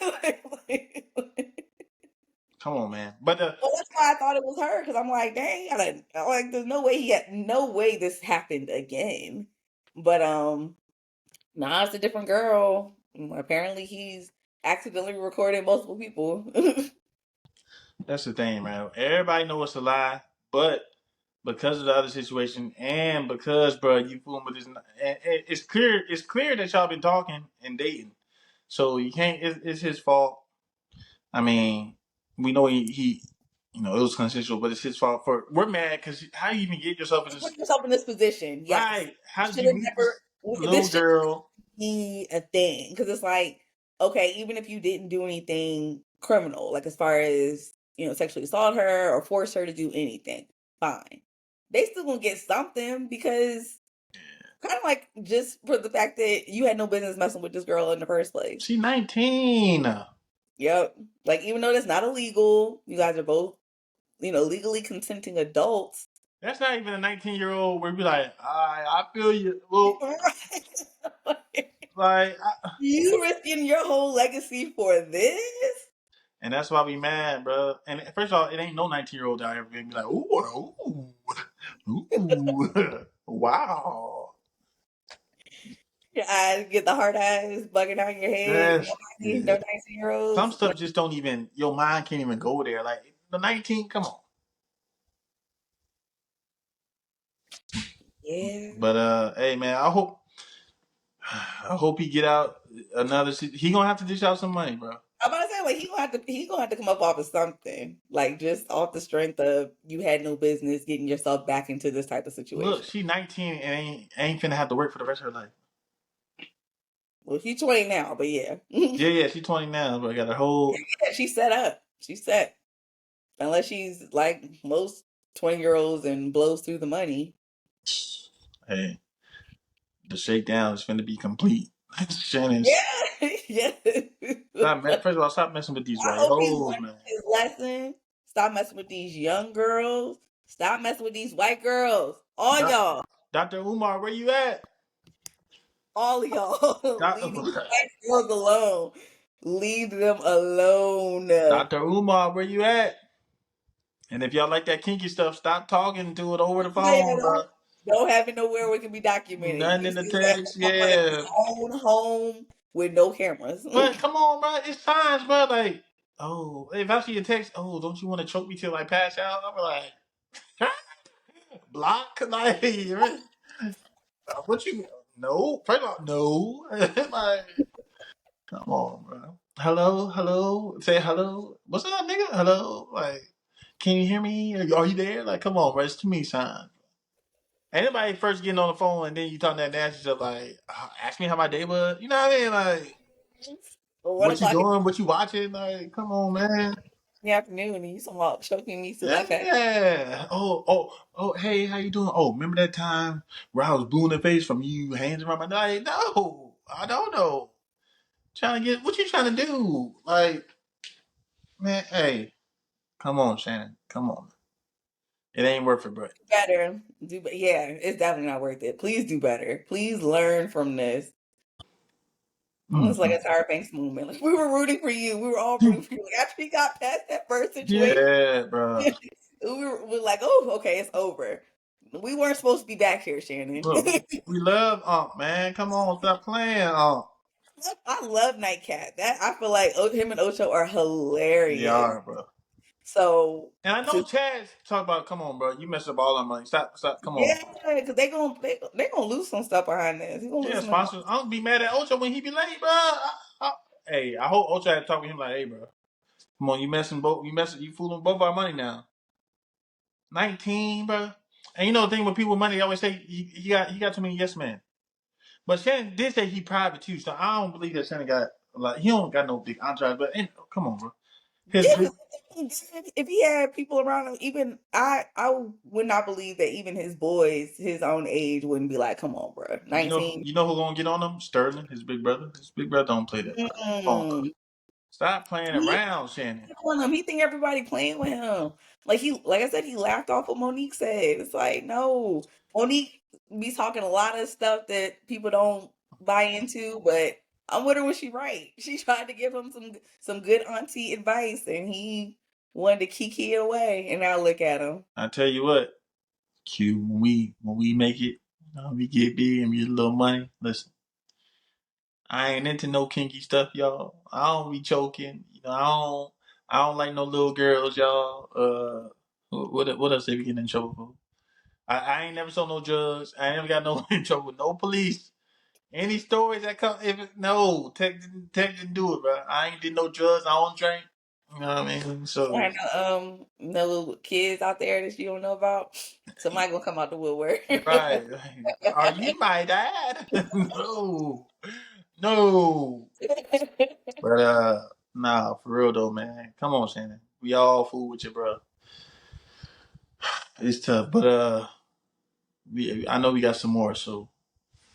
Come on, man. But well, that's why I thought it was her because I'm like, dang, like there's no way this happened again. But nah, it's a different girl. Apparently, he's accidentally recorded multiple people. that's the thing, man. Everybody know it's a lie, but because of the other situation and because, bro, you fooling with this, and it's clear that y'all been talking and dating. So you can't. It's his fault. I mean, we know he it was consensual, but it's his fault for. We're mad because how you even get yourself in You this? put yourself in this position. Yes. Right? How You did should you have meet never. this little This should girl? be a thing because it's like, okay, even if you didn't do anything criminal, like as far as sexually assault her or force her to do anything, fine. They still gonna get something because kind of like just for the fact that you had no business messing with this girl in the first place. She 19. Yep. Like even though that's not illegal, you guys are both legally consenting adults. That's not even a 19-year-old where we be like, I feel you. Well, like, You risking your whole legacy for this? and that's why we mad, bro. And first of all, it ain't no 19-year-old out here be like, ooh, wow. Your eyes get the hard eyes bugging out in your head. Yes, No yeah. 19-year-olds. Some stuff just don't even. Your mind can't even go there. Like the 19, come on. Yeah. But hey man, I hope he get out another. He gonna have to dish out some money, bro. I'm about to say, like, he gonna have to come up off of something. Like just off the strength of you had no business getting yourself back into this type of Look, situation. she 19 and ain't finna have to work for the rest of her life. Well, she's 20 now, but yeah. Yeah, Yeah, she 20 now, but got a whole. she's set up. She's set. Unless she's like most 20-year-olds and blows through the money. Hey, the shakedown is finna be complete. Shannon's Yeah. Yeah. first of all, stop messing with these I white hope he's hoes, learning man. his lesson. Stop messing with these young girls. Stop messing with these white girls. All Doc, y'all. Dr. Umar, where you at? All of y'all. Doc, Leave these white girls alone. Leave them alone. Dr. Umar, where you at? And if y'all like that kinky stuff, stop talking to it over the Yeah, phone, bro. don't have it nowhere where it can be documented. Nothing You in the see that text, on his yeah. own home with no cameras. But come on, bro. It's signs, bro. Like, oh, if I see a text, oh, don't you want to choke me till I pass out? I'm like, block, like, what you? No, first of all, no. Like, come on, bro. Hello, hello. Say hello. What's up, nigga? Hello. Like, can you hear me? Are you there? Like, come on, bro. It's too many signs. Anybody first getting on the phone and then you talking that nasty stuff like, ask me how my day was. You know what I mean? Like, Or one what you o'clock in doing? What you watching? Like, come on, man. the afternoon and you talking about choking me till I pass. Yeah. Oh. Hey, how you doing? Oh, remember that time where I was blue in the face from you hands around my neck? No, I don't know. Trying to get what you trying to do? Like, man, hey, come on, Shannon, come on. It ain't worth it, bro. Better. Yeah, it's definitely not worth it. Please do better. Please learn from this. It's like Mm-hmm. a Tyra Banks moment. Like we were rooting for you. We were all rooting for you. Like after you got past that first situation, Yeah, bro. we were like, oh, okay, it's over. We weren't supposed to be back here, Shannon. Look, we love Unc, man. Come on, stop playing, Unc. I love Nightcat. That I feel like him and Ocho are They hilarious. are, bro. So And I know to Chaz talk about, come on, bro. You messed up all our money. Stop. Come on. yeah, because they gonna lose some stuff behind this. He gonna lose Yeah, some. sponsors. I don't be mad at Ocho when he be late, bro. Hey, I hope Ocho had to talk to him like, hey, bro, come on, you fooling both our money now. 19, bro. And you know the thing with people with money, they always say he got too many yes men. But Shannon did say he private too, so I don't believe that Shannon got like he don't got no big entourage. But come on, bro. His Yeah, because if he had people around him, even I would not believe that even his boys, his own age, wouldn't be like, "Come on, bro, you know 19." you know who gonna get on him? Sterling, his big brother. His big brother don't play that, bro. Punk. Mm. Stop playing He around, Shannon. on him. He think everybody playing with him. Like I said, he laughed off what Monique said. It's like, no, Monique be talking a lot of stuff that people don't buy into, but I'm with her when she right. She tried to give him some good auntie advice, and he wanted to kiki it away. And now look at him. I tell you what, Q, when we make it, we get big and we get a little money. Listen, I ain't into no kinky stuff, y'all. I don't be choking. I don't like no little girls, y'all. What else they be getting in trouble for? I ain't never saw no drugs. I ain't never got no in trouble with no police. Any stories that come? No, Tech didn't do it, bro. I ain't did no drugs. I don't drink. You know what I mean? So I know, no little kids out there that you don't know about. Somebody gonna come out the woodwork. right. Are you my dad? No, no. But nah, for real though, man. Come on, Shannon. We all fool with you, bro. It's tough, but I know we got some more, so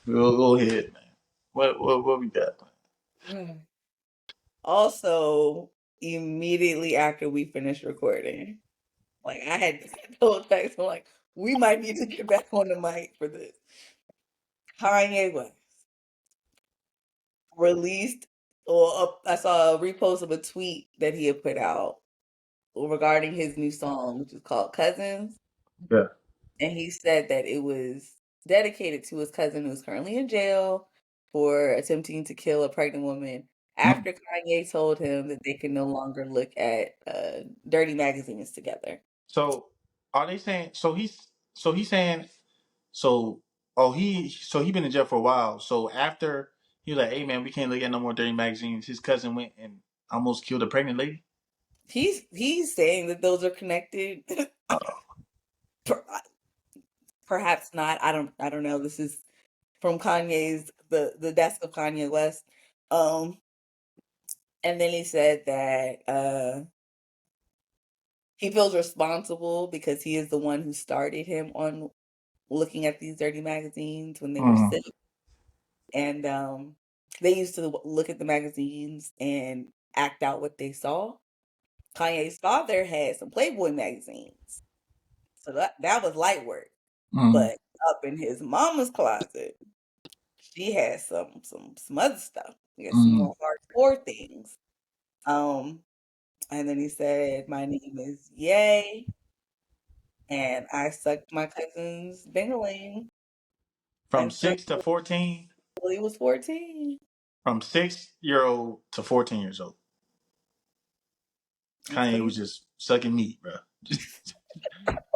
we'll go ahead, man. What we got? Also, immediately after we finished recording, like I had told text, I'm like, we might need to get back on the mic for this. Kanye West released, or I saw a repost of a tweet that he had put out regarding his new song, which is called Cousins. Yeah. And he said that it was dedicated to his cousin who's currently in jail for attempting to kill a pregnant woman Mm. after Kanye told him that they can no longer look at dirty magazines together. So are they saying? So he's saying. So he been in jail for a while. So after he was like, "Hey man, we can't look at no more dirty magazines." His cousin went and almost killed a pregnant lady. He's saying that those are connected. Perhaps not. I don't know. This is from Kanye's the desk of Kanye West. Um and then he said that he feels responsible because he is the one who started him on looking at these dirty magazines when they were Mm. sick. And they used to look at the magazines and act out what they saw. Kanye's father had some Playboy magazines. So that was light work. Mm. But up in his mama's closet, she had some other stuff. He had some Mm. more hardcore things. Um, and then he said, "My name is Ye, and I sucked my cousin's dingling From until 6 to 14. he was 14." From 6-year-old to 14 years old. Until Kanye he was just sucking meat, bro.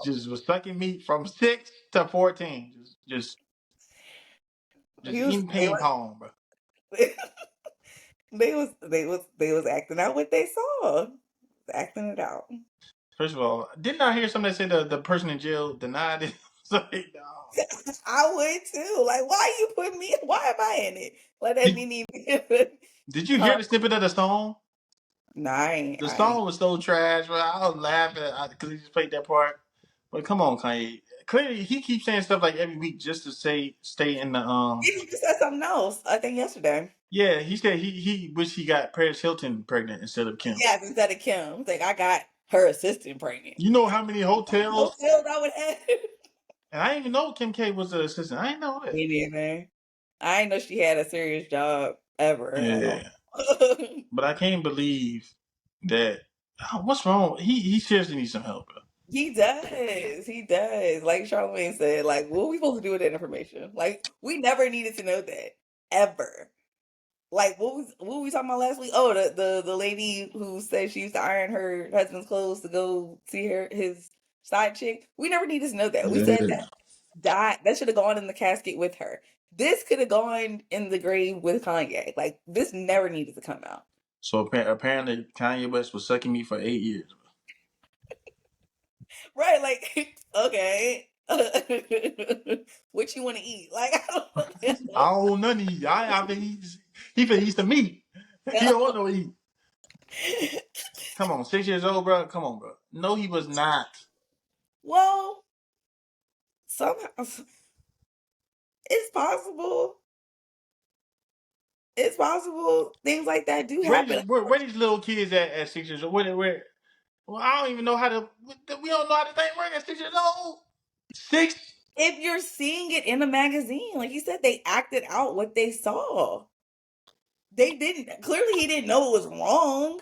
Just was sucking meat from 6 to 14. Just he was eating ping pong, bro. they was acting out what they saw. Acting it out. First of all, didn't I hear somebody say the person in jail denied it? It's like, no. I would too. Like, why you put me? Why am I in it? Like that Did, didn't even. did you hear Huh? the snippet of the song? No, I ain't. The I ain't. song was so trash, bro. I was laughing because he just played that part. But come on, Kanye. Clearly, he keeps saying stuff like every week just to stay in the He just said something else. I think yesterday. Yeah, he said he wished he got Paris Hilton pregnant instead of Kim. Yes, instead of Kim, it's like I got her assistant pregnant. You know how many hotels? Hotels I would have. And I didn't even know Kim K was the assistant. I didn't know that. Me neither. I didn't know she had a serious job ever at all. Yeah, but I can't believe that. What's wrong? He seriously needs some help, bro. He does. He does. Like Charlamagne said, like, what are we supposed to do with that information? Like, we never needed to know that. Ever. Like, what were we talking about last week? Oh, the lady who said she used to iron her husband's clothes to go see his side chick. We never needed to know that. We said Yeah. that died. That should have gone in the casket with her. This could have gone in the grave with Kanye. Like, this never needed to come out. So apparently Kanye West was sucking me for 8 years. Right, like, okay. What you want to eat? Like, I don't none of these. I think he finna eat some meat. He don't want no eat. Come on, 6 years old, bro. Come on, bro. No, he was not. Well, somehow it's possible. It's possible things like that do happen. Where these little kids at 6 years old? Where? Well, I don't even know how to. We don't know how to think work at 6 years old. Six. If you're seeing it in a magazine, like you said, they acted out what they saw. They didn't. Clearly, he didn't know it was wrong.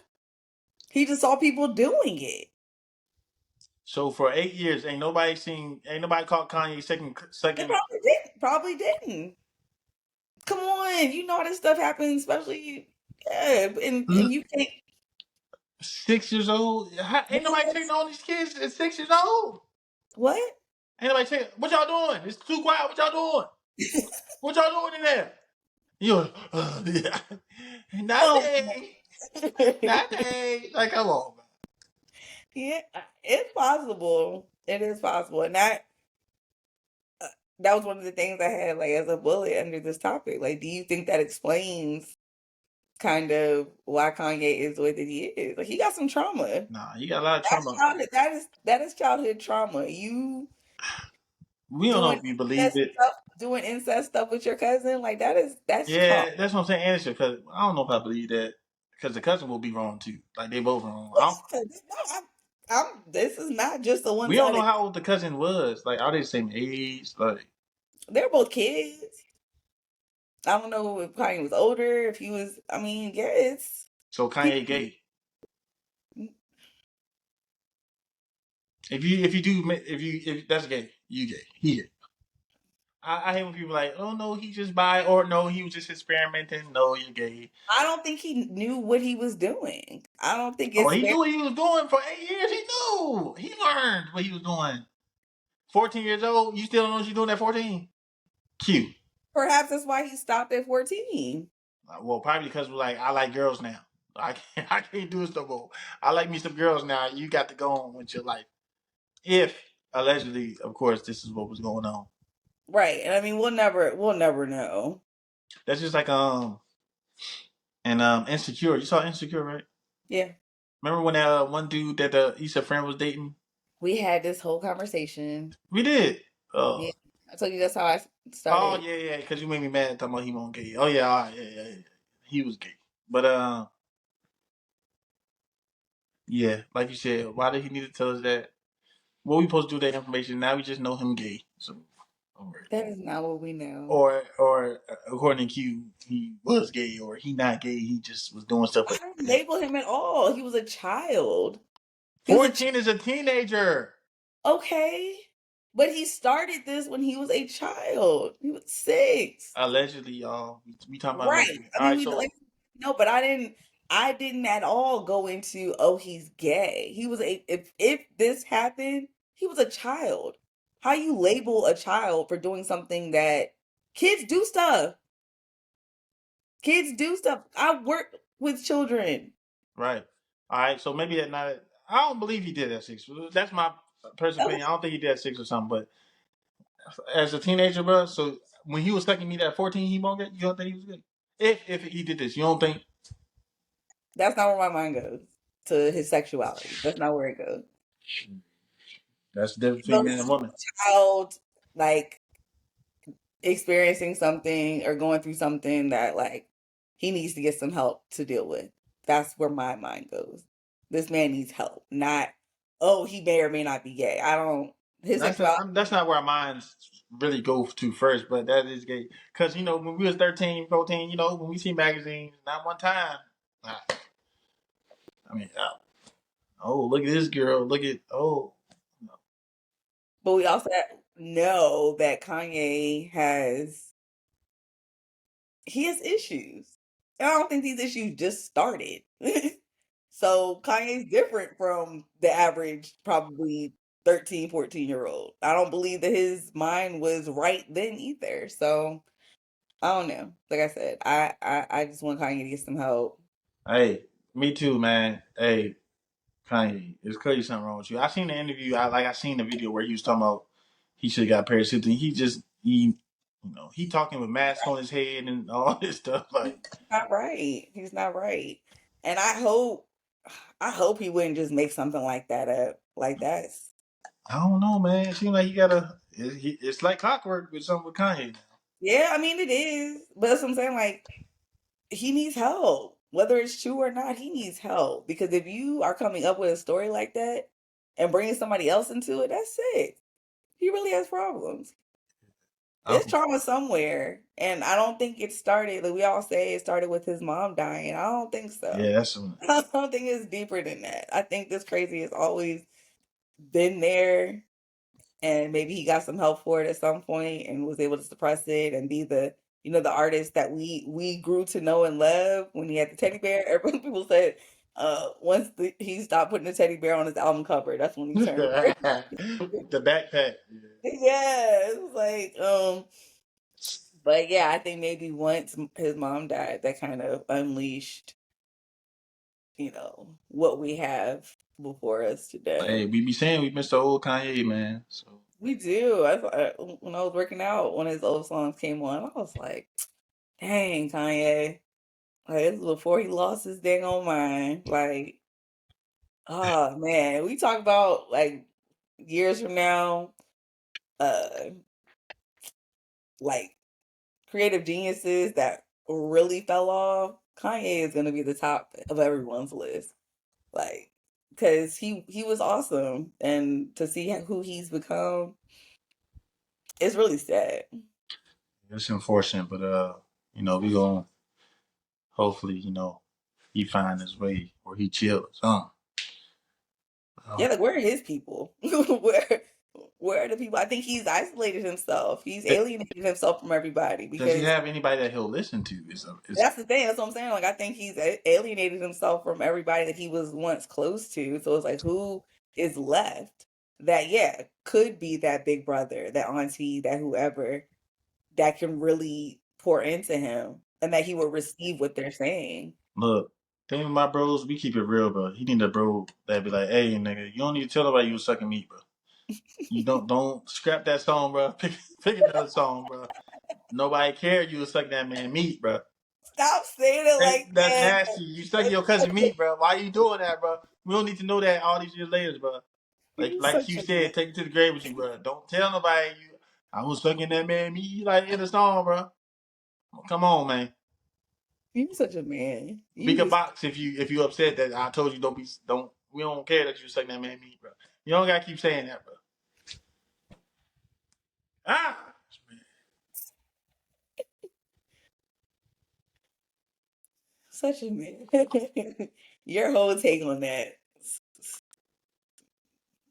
He just saw people doing it. So for 8 years, ain't nobody caught Kanye They second. probably didn't. Come on, you know this stuff happens, especially yeah, and you can't. 6 years old. Ain't nobody checking on these kids at 6 years old. What? Ain't nobody checking. What y'all doing? It's too quiet. What y'all doing? What y'all doing in there? You know, yeah. Oh, Nothing. Nothing. Like, come on, man. yeah, it's possible. It is possible, and uh, that was one of the things I had like as a bullet under this topic. Like, do you think that explains kind of why Kanye is the way that he is? Like, he got some trauma. Nah, you got a lot of That's trauma. childhood. That is childhood trauma. You We don't know doing if you believe it. doing incest stuff with your cousin, like that's trauma. Yeah, that's what I'm saying. Answer, because I don't know if I believe that. Because the cousin will be wrong too. Like, they both wrong. Well, yeah, no, this is not just a one We don't know sided. how old the cousin was. Like, are they the same age? Like, They're both kids. I don't know if Kanye was older, if he was. I mean, yeah, it's so people. Kanye gay. If that's gay, you gay. He gay. I hate when people like, oh no, he just bi, or no, he was just experimenting. No, you're gay. I don't think he knew what he was doing. I don't think Oh, it's he fair. knew what he was doing for 8 years. He knew. He learned what he was doing. 14 years old, you still don't know what you're doing at 14? Cute. Perhaps that's why he stopped at 14. Well, probably because we're like, I like girls now. I can't do this no more. I like me some girls now. You got to go on with your life. If allegedly, of course, this is what was going on. Right. And I mean, we'll never know. That's just like and Insecure. You saw Insecure, right? Yeah. Remember when that one dude that the Issa friend was dating? We had this whole conversation. We did. Yeah. I told you that's how I Oh started. yeah, because you made me mad talking about he won't gay. Oh yeah, all right, yeah. He was gay. But yeah, like you said, why did he need to tell us that? What we supposed to do with that information? Now we just know him gay. So, That is not what we know. or according to Q, he was gay, or he not gay. He just was doing stuff I with. didn't label him at all. He was a child. He was a 14 is a teenager. okay. But he started this when he was a child. He was 6. Allegedly, y'all. We talking about Right. allegedly. I All mean, right, we so like no, but I didn't at all go into oh he's gay. He was a if this happened, he was a child. How you label a child for doing something that kids do stuff. Kids do stuff. I work with children. right. All right, so maybe at night. I don't believe he did at 6. That's my personal Okay. opinion. I don't think he did at 6 or something. But as a teenager, bro, so when he was sucking me at 14, he won't get. You don't think he was good? If he did this, you don't think? That's not where my mind goes to his sexuality. That's not where it goes. That's the difference So between man and he's woman. a child, like experiencing something or going through something that like he needs to get some help to deal with. That's where my mind goes. This man needs help, not oh he may or may not be gay. I don't his sexuality. That's not where our minds really go to first, but that is gay. Because, when we was 13, 14, when we see magazines, not one time. uh, I mean, oh, look at this girl. Look at, oh. But we also know that Kanye has issues. And I don't think these issues just started. So Kanye's different from the average, probably 13, 14-year-old. I don't believe that his mind was right then either. So I don't know. Like I said, I just want Kanye to get some help. Hey, me too, man. Hey, Kanye, it's clearly something wrong with you. I seen the interview. I seen the video where he was talking about he should have got parachute. And he talking with mask on his head and all this stuff. He's Like, not right. He's not right. And I hope he wouldn't just make something like that up. Like that's I don't know, man. It seems like it's like clockwork with something with Kanye. yeah, I mean it is. But that's what I'm saying. Like he needs help. Whether it's true or not, he needs help. Because if you are coming up with a story like that and bringing somebody else into it, that's sick. He really has problems. It's I'm, trauma somewhere. And I don't think it started, like we all say it started with his mom dying. I don't think so. yeah, that's some. I don't think it's deeper than that. I think this crazy has always been there and maybe he got some help for it at some point and was able to suppress it and be the artist that we grew to know and love when he had the teddy bear. Everyone people said once he stopped putting the teddy bear on his album cover, that's when he turned The backpack. yeah, it was like But yeah, I think maybe once his mom died, that kind of unleashed, what we have before us Hey, today. we be saying we miss the old Kanye, man. So We do. When I was working out, one of his old songs came on. I was like, "Dang, Kanye!" Like this was before he lost his dang on mind. Like, oh man, we talk about like years from now, uh, like creative geniuses that really fell off. Kanye is gonna be the top of everyone's list. Like, because he was awesome, and to see who he's become, it's really sad. it's unfortunate, but we gonna hopefully, he find his way or he chills. Yeah, like where are his people? Where are the people? I think he's isolated himself. He's alienated himself from everybody Does he because have anybody that he'll listen to? Is that's the thing. That's what I'm saying. Like I think he's alienated himself from everybody that he was once close to. So it's like who is left that could be that big brother, that auntie, that whoever that can really pour into him and that he will receive what they're saying. look, thing with my bros, we keep it real, bro. He need a bro that be like, hey, nigga, you don't need to tell nobody you was sucking meat, bro. You don't scrap that song, bro. Pick another song, bro. Nobody cared you was sucking that man meat, bro. Stop saying it Hey, like that's that. nasty. You sucking your cousin meat, bro. Why you doing that, bro? We don't need to know that all these years later, bro. Like You're like such you a man. said, take it to the grave with you, bro. Don't tell nobody you. I was sucking that man meat like in the song, bro. Come on, man. You're such a man. We You can just box if you upset that I told you don't we don't care that you sucking that man meat, bro. You don't gotta keep saying that, bro. Ah, such a man. Your whole take on that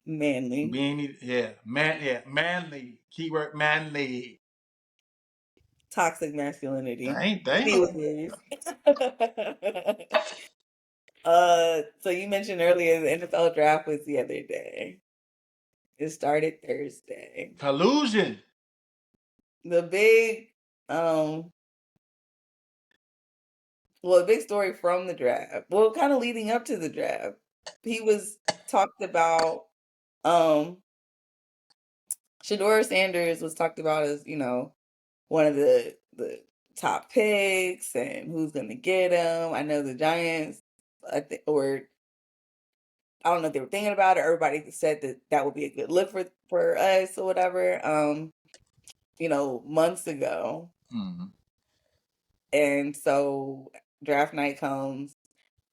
manly, being manly. Keyword manly. toxic masculinity. That ain't See no. what it is. So you mentioned earlier the NFL draft was the other day. It started Thursday. Collusion. The big, um, the big story from the draft. Well, kind of leading up to the draft, he was talked about. Um, Sheduer Sanders was talked about as one of the top picks and who's gonna get him. I know the Giants, or I don't know if they were thinking about it. Everybody said that that would be a good look for us or whatever. Months ago, Hmm. and so draft night comes.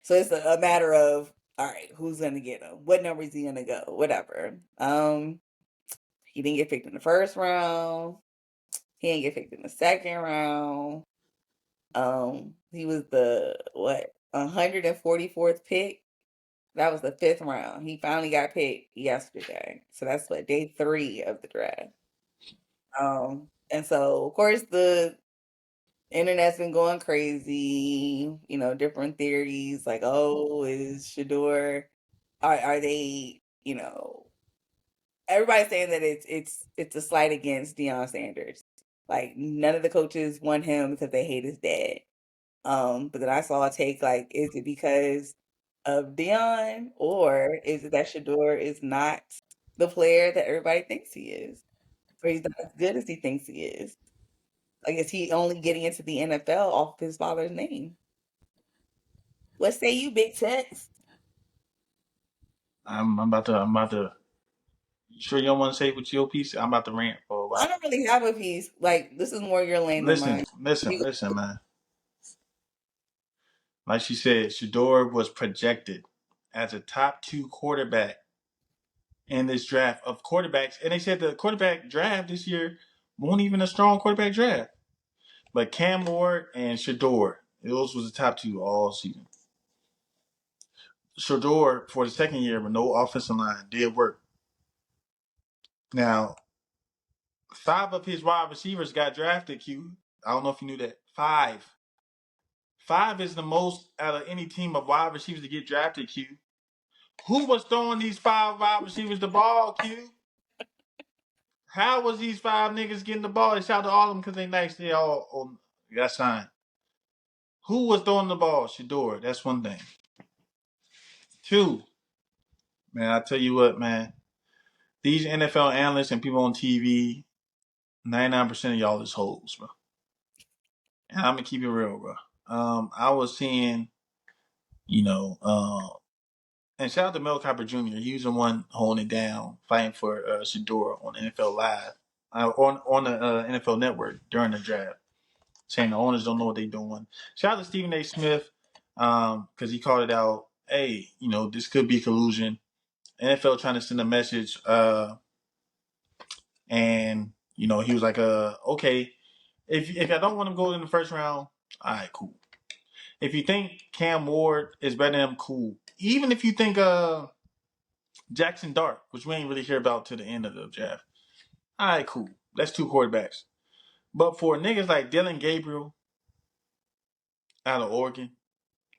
So it's a matter of all right, who's gonna get him? What number is he gonna go? Whatever. He didn't get picked in the first round. He didn't get picked in the second round. He was the 144th pick. That was the fifth round. He finally got picked yesterday. So that's what day 3 of the draft. And so of course the internet's been going crazy, different theories like, oh, is Shador are they, everybody's saying that it's a slight against Deion Sanders. Like none of the coaches want him because they hate his dad. But then I saw a take like, is it because of Dion, or is it that Shador is not the player that everybody thinks he is, or he's not as good as he thinks he is? Like, is he only getting into the NFL off his father's name? What say you, Big Tex? I'm about to. You sure you don't want to say what your piece? I'm about to rant for a I while. don't really have a piece. Like, this is more your lane than Listen, mine. listen, You- listen, man. Like she said, Shador was projected as a top 2 quarterback in this draft of quarterbacks, and they said the quarterback draft this year won't even a strong quarterback draft. But Cam Ward and Shador, those was the top 2 all season. Shador for the second year with no offensive line did work. Now 5 of his wide receivers got drafted. Q. I don't know if you knew that. 5. 5 is the most out of any team of wide receivers to get drafted. Q. Who was throwing these 5 wide receivers the ball? Q. How was these 5 niggas getting the ball? Shout out to all of them because they nice. They all got signed. Who was throwing the ball? Sheduer. That's one thing. Two, man, I tell you what, man. These NFL analysts and people on TV, 99% of y'all is hoes, bro. And I'm gonna keep it real, bro. I was seeing, you know, and shout out to Mel Kiper Jr. He was the one holding it down, fighting for Sheduer on NFL Live, on the NFL Network during the draft, saying the owners don't know what they're doing. Shout out to Stephen A. Smith because he called it out. Hey, this could be collusion. NFL trying to send a message, and he was like, okay, if I don't want to go in the first round, all right, cool. If you think Cam Ward is better than him, cool. Even if you think Jackson Dart, which we ain't really hear about to the end of the draft, all right, cool. That's 2 quarterbacks. But for niggas like Dylan Gabriel out of Oregon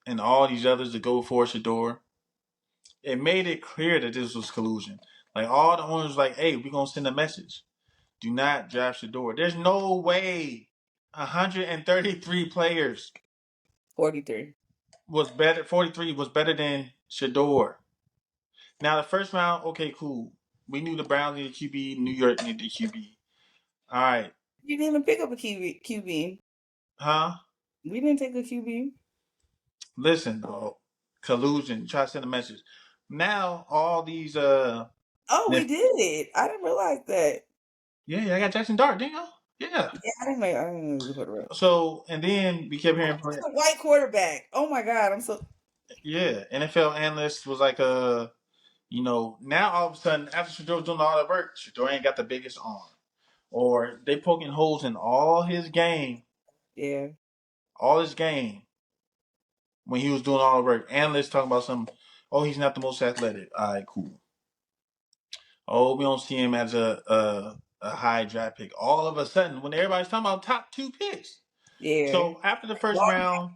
and all these others to go for Sheduer, it made it clear that this was collusion. Like all the owners like, hey, we're gonna send a message. Do not draft Sheduer. There's no way 133 players 43. was better. 43 was better than Sheduer. Now the first round, okay, cool. We knew the Browns needed QB, New York needed QB. All right, You didn't even pick up a QB. huh? We didn't take a QB. Listen, dog. Collusion. Try to send a message. Now all these Oh, we did. I didn't realize that. yeah, I got Jackson Dart, didn't you? Yeah. Yeah, I didn't know we put it right. So and then we kept hearing from A white quarterback. Oh my god, I'm so. yeah, NFL analyst was like now all of a sudden after Sheduer doing all the work, Sheduer ain't got the biggest arm. Or they poking holes in all his game. Yeah. All his game when he was doing all the work. Analysts talking about something, oh, he's not the most athletic. All right, cool. Oh, we don't see him as a high draft pick. All of a sudden, when everybody's talking about top 2 picks. Yeah. So after the first round,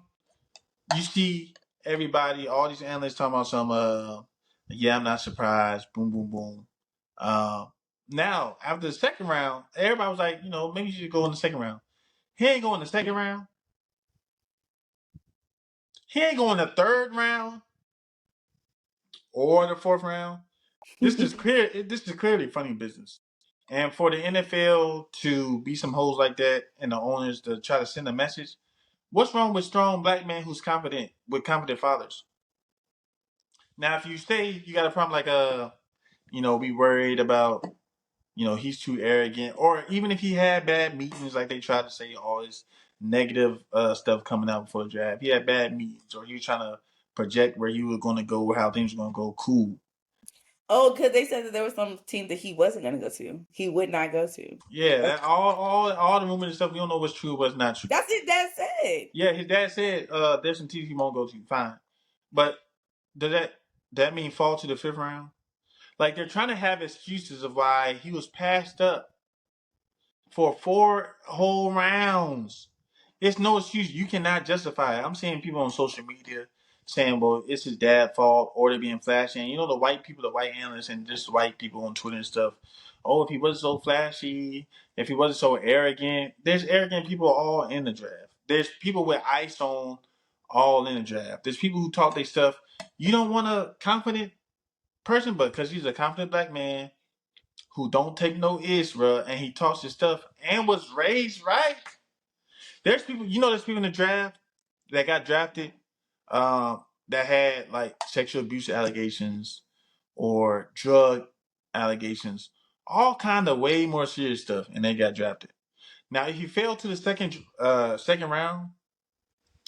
you see everybody, all these analysts talking about some, yeah, I'm not surprised. Boom, boom, boom. Now, after the second round, everybody was like, maybe you should go in the second round. He ain't going in the second round. He ain't going in the third round or the fourth round. This is clear. This is clearly funny business. And for the NFL to be some hoes like that and the owners to try to send a message, what's wrong with strong black men who's confident with confident fathers? Now, if you say you got a problem like be worried about, he's too arrogant, or even if he had bad meetings, like they tried to say all this negative stuff coming out before the draft, he had bad meetings, or he was trying to project where he was going to go, or how things were going to go. Cool. Oh, because they said that there was some team that he wasn't going to go to. He would not go to. Yeah, that, all the rumors and stuff. We don't know what's true, what's not true. That's his dad said. Yeah, his dad said there's some teams he won't go to. Fine, but does that mean fall to the 5th round? Like they're trying to have excuses of why he was passed up for 4 whole rounds. It's no excuse. You cannot justify it. I'm seeing people on social media saying, well, it's his dad's fault, or they're being flashy. And the white people, the white analysts, and just white people on Twitter and stuff. Oh, if he wasn't so flashy, if he wasn't so arrogant. There's arrogant people all in the draft. There's people with ice on all in the draft. There's people who talk their stuff. You don't want a confident person, but because he's a confident black man who don't take no Isra and he talks his stuff and was raised right. There's people, there's people in the draft that got drafted that had like sexual abuse allegations or drug allegations, all kind of way more serious stuff, and they got drafted. Now, if you fail to the second round,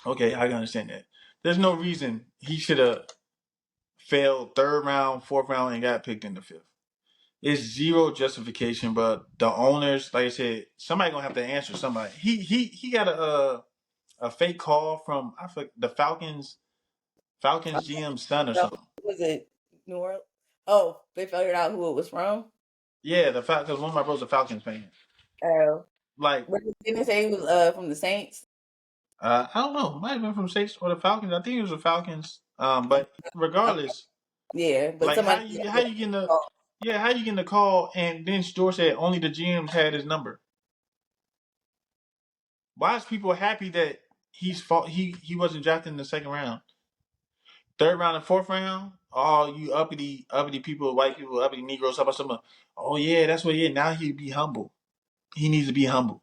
okay, I can understand that. There's no reason he should have failed 3rd round, 4th round, and got picked in the 5th. It's zero justification, but the owners, like I said, somebody gonna have to answer somebody. He got a fake call from the Falcons GM's son or No, something. was it New Orleans? Oh, they figured out who it was from? Yeah, because one of my brothers a Falcons fan. Oh. Like, Didn't they say he was from the Saints? I don't know, might have been from Saints or the Falcons. I think it was the Falcons. But regardless, Yeah, but like somebody. how you getting the Yeah, how you getting the call and then Sheduer said only the GMs had his number? Why is people happy that he wasn't drafted in the second round? Third round and fourth round, all you uppity people, white people, uppity Negroes, about something. Oh yeah, that's what he is. Now he be humble. He needs to be humble.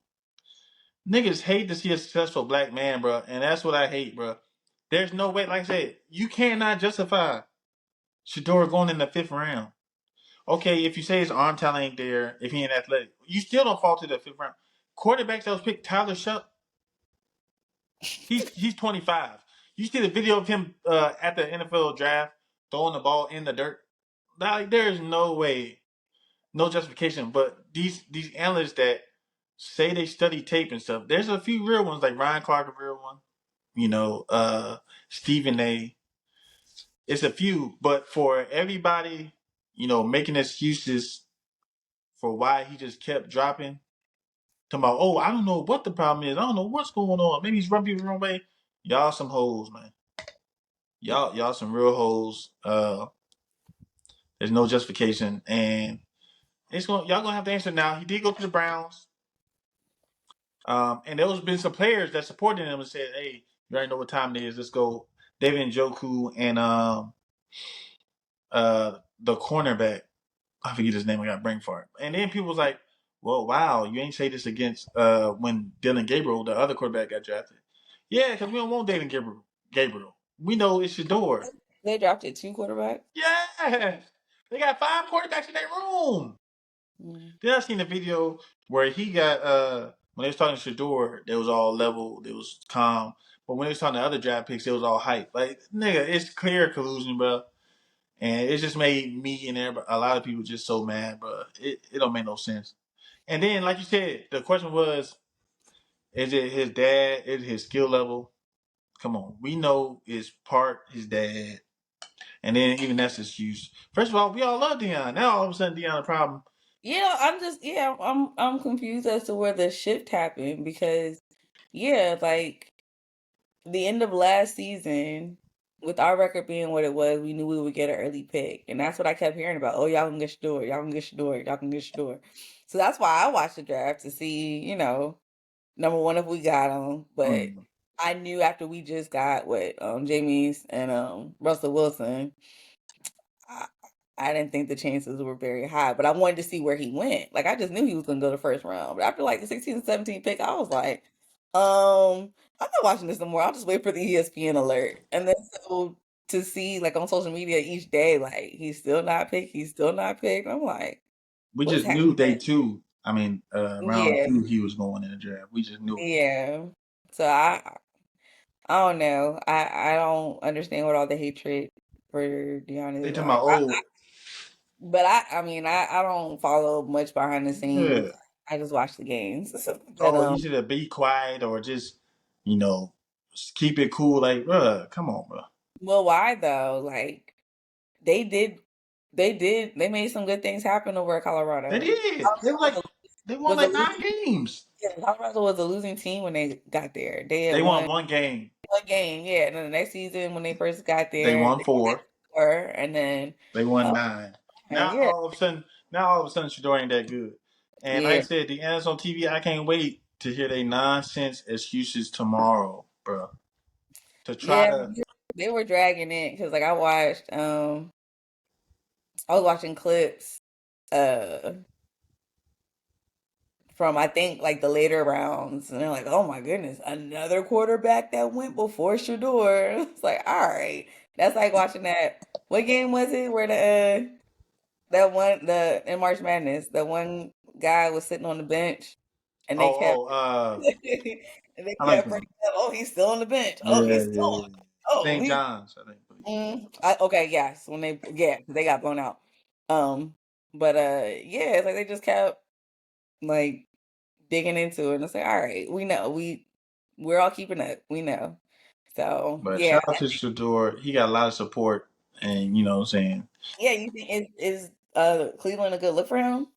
Niggas hate to see a successful black man, bro, and that's what I hate, bro. There's no way, like I said, you cannot justify Sheduer going in the fifth round. Okay, if you say his arm talent ain't there, if he ain't athletic, you still don't fall to the fifth round. Quarterbacks that was picked, Tyler Shupp, he's 25. You see the video of him at the NFL draft throwing the ball in the dirt. Like, there's no way, no justification. But these analysts that say they study tape and stuff, there's a few real ones like Ryan Clark, a real one. You know, Stephen A. It's a few, but for everybody, making excuses for why he just kept dropping. Talking about, oh, I don't know what the problem is. I don't know what's going on. Maybe he's rubbing people the wrong way. Y'all some hoes, man. Y'all some real hoes. There's no justification, and y'all gonna have to answer now. He did go to the Browns, and there's been some players that supported him and said, "Hey, you already know what time it is. Let's go." David Njoku and the cornerback. I forget his name. I got brain fart. And then people was like, "Well, wow, you ain't say this against when Dylan Gabriel, the other quarterback, got drafted." Yeah, because we don't want Dylan Gabriel. We know it's Sheduer. They drafted 2 quarterbacks. Yeah, they got 5 quarterbacks in their room. Mm. Then I seen the video where he got when they was talking to Sheduer, they was all level, they was calm. But when they was talking to other draft picks, it was all hype. Like, nigga, it's clear collusion, bro. And it just made me and a lot of people just so mad, bro. It don't make no sense. And then, like you said, the question was, is it his dad? Is it his skill level? Come on. We know it's part his dad. And then even that's excuse. First of all, we all love Deion. Now all of a sudden Deion a problem. Yeah, I'm confused as to where the shift happened because yeah, like the end of last season, with our record being what it was, we knew we would get an early pick. And that's what I kept hearing about. Oh, y'all can get Sheduer, y'all can get Sheduer, y'all can get Sheduer. So that's why I watched the draft to see, number one, if we got him. But Mm. I knew after we just got what Jamies and Russell Wilson, I, I didn't think the chances were very high. But I wanted to see where he went. Like I just knew he was gonna go the first round. But after like the 16 and 17 pick, I was like, I'm not watching this no more. I'll just wait for the ESPN alert. And then so to see like on social media each day, like he's still not picked, he's still not picked. I'm like, We what's just knew day happening? two. I mean, round Yeah, two, he was going in the draft. We just knew. yeah. So I don't know. I don't understand what all the hatred for Dion They is. talking about, oh, But I mean I don't follow much behind the scenes. yeah. I just watch the games. But Oh, he should have be quiet or just, you know, keep it cool. Like, bruh, come on, bro. well, why though? Like they did they made some good things happen over at They Colorado. did. They were like, they won Was a like losing 9 games. yeah, Colorado was a losing team when they got there. They had They won won one game. one game, yeah. And then the next season when they first got They there, won they 4. were, and then They won uh, 9. yeah, Now all of a sudden, Shador ain't that good. And like I yeah, said, the ends on TV. I can't wait to hear they nonsense excuses tomorrow, bro. To try yeah. to. They were dragging it because like I was watching clips uh from I think like the later rounds, and they're like, "Oh my goodness, another quarterback that went before Shador." It's like, all right, that's like watching that. What game was it where that one the in March Madness, the one guy was sitting on the bench, and they kept Oh, and they I like kept him. bringing up, "Oh, he's still on the bench. Oh, Yeah, he's still yeah. on. Oh, St. he's." John's, I think. Okay, yes, when they got blown out. Um, but yeah, it's like they just kept like digging into it and it's like, all right, we know we're all keeping up. We know. So But yeah, shout out to Shador. He got a lot of support, and you know what I'm saying. yeah. You think is Cleveland a good look for him?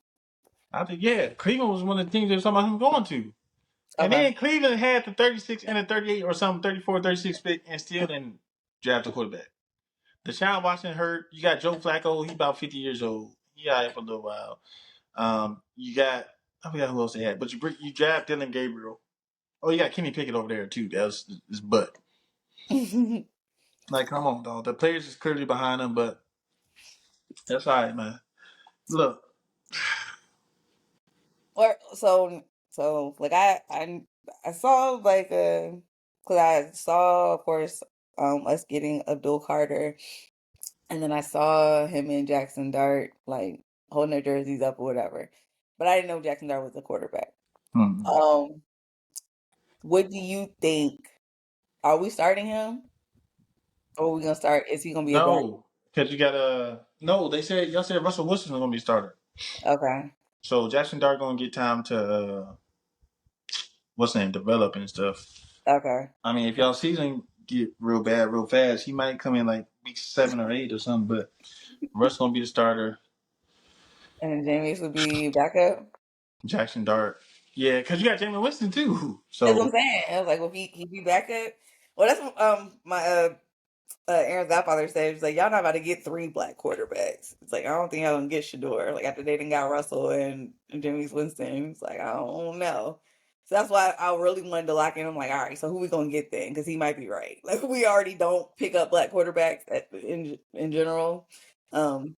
I think yeah, Cleveland was one of the teams that was talking about him going to. And Okay. then Cleveland had the 36 and the 38 or something, 34, 36 pick, and still didn't draft a quarterback. Deshaun Watson hurt. You got Joe Flacco. He about 50 years old. he out here for a little while. You got I forgot who else they had, but you draft Dylan Gabriel. Oh, you got Kenny Pickett over there too. That's his butt. Like, come on, dog. The players is clearly behind him, but that's all right, man. Look, Or so like I saw like because I saw of course us getting Abdul Carter, and then I saw him and Jackson Dart like holding their jerseys up or whatever, but I didn't know Jackson Dart was the quarterback. hmm. What do you think? Are we starting him, or are we gonna start? Is he gonna be a black? No, because you got no. They said y'all said Russell Wilson's gonna be starter. Okay, So Jackson Dart gonna get time to what's his name develop and stuff. okay. I mean, if y'all season get real bad real fast, he might come in like week 7 or 8 or something. But Russ gonna be the starter. And James would be backup. Jackson Dart, yeah, because you got Jameis Winston too. That's what I'm So saying. I was like, well, he be backup. Well, that's what, my Aaron's godfather said. He's like, y'all not about to get three black quarterbacks. It's like I don't think y'all gonna get Sheduer. Like after they didn't got Russell and James Winston, it's like I don't know. So that's why I really wanted to lock in. I'm like, all right, so who we gonna get then? Because he might be right. Like we already don't pick up black quarterbacks in general. Um,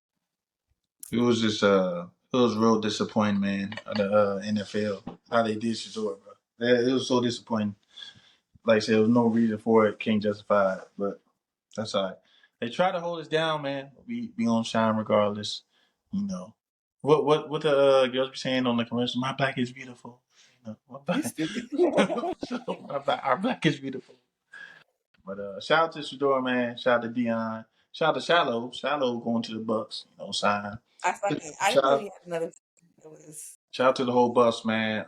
it was just it was real disappointing, man. The NFL how they did Shador, bro. It was so disappointing. Like I said, there was no reason for it. Can't justify it, but that's all right. They try to hold us down, man. We gonna shine regardless. You know what the girls be saying on the commercial? My black is beautiful. You know, you stupid. our black is beautiful. But shout out to Shador, man. Shout out to Dion. Shout out to Shallow. Shallow going to the Bucks. You know, sign. I saw it. I didn't know he Shout had another. It was. shout out to the whole bus, man.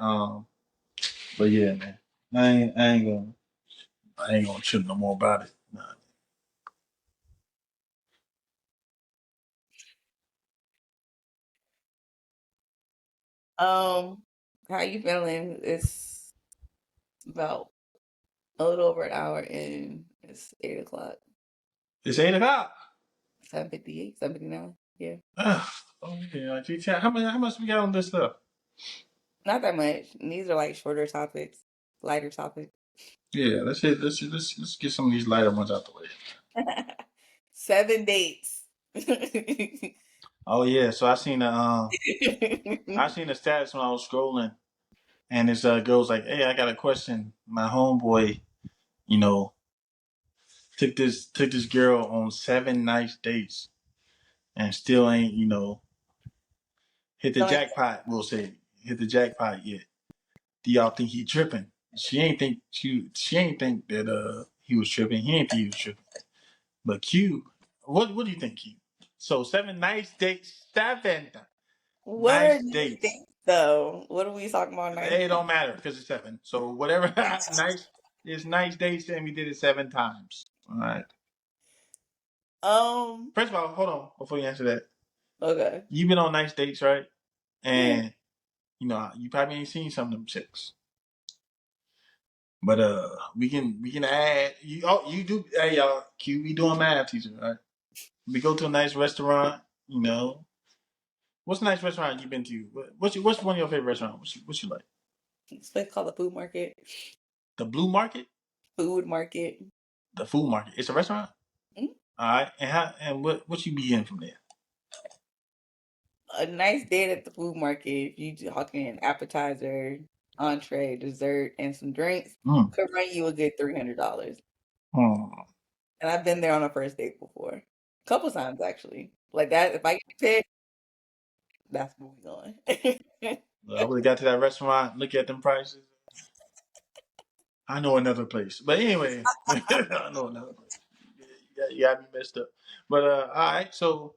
But yeah, man. I ain't gonna chill no more about it. Nah. How you feeling? It's about a little over an hour in. It's 8 o'clock. It's 8 o'clock. 7:58, 7:59. Yeah. Oh yeah, how much we got on this stuff? Not that much. And these are like shorter topics, lighter topics. Yeah, let's get some of these lighter ones out the way. 7 dates. Oh yeah, so I seen the stats when I was scrolling, and this girl's like, "Hey, I got a question. My homeboy, you know, took this girl on 7 nice dates, and still ain't hit the So, like, jackpot. We'll say hit the jackpot yet. Do y'all think he tripping? She ain't think that he was tripping. He ain't think he was tripping. But Q, what do you think, Q? So 7 nice dates, what are nice nice dates. dates though? What are we talking about nice It dates? don't matter because it's 7. So whatever nice is nice dates, and we did it 7 times. All right. Um, First of all, hold on before you answer that. okay. You've been on nice dates, right? Yeah. And you probably ain't seen some of them chicks. But we can add you. Oh, you do. Hey y'all, Q, we doing math teacher, right? We go to a nice restaurant. What's a nice restaurant you been to? What's one of your favorite restaurants? What you like? It's a place called the Food Market. The Blue Market, Food Market. the Food Market. It's a restaurant. Mm. All right, and what you be getting from there? A nice date at the food market. If you talking appetizer, entree, dessert, and some drinks, Mm. could run you a good $300. Hmm. And I've been there on a first date before, a couple times actually. Like that, if I get picked, that's where we going. I would have got to that restaurant, look at them prices. I know another place, but anyway, I know another place. You got me messed up. But all right, so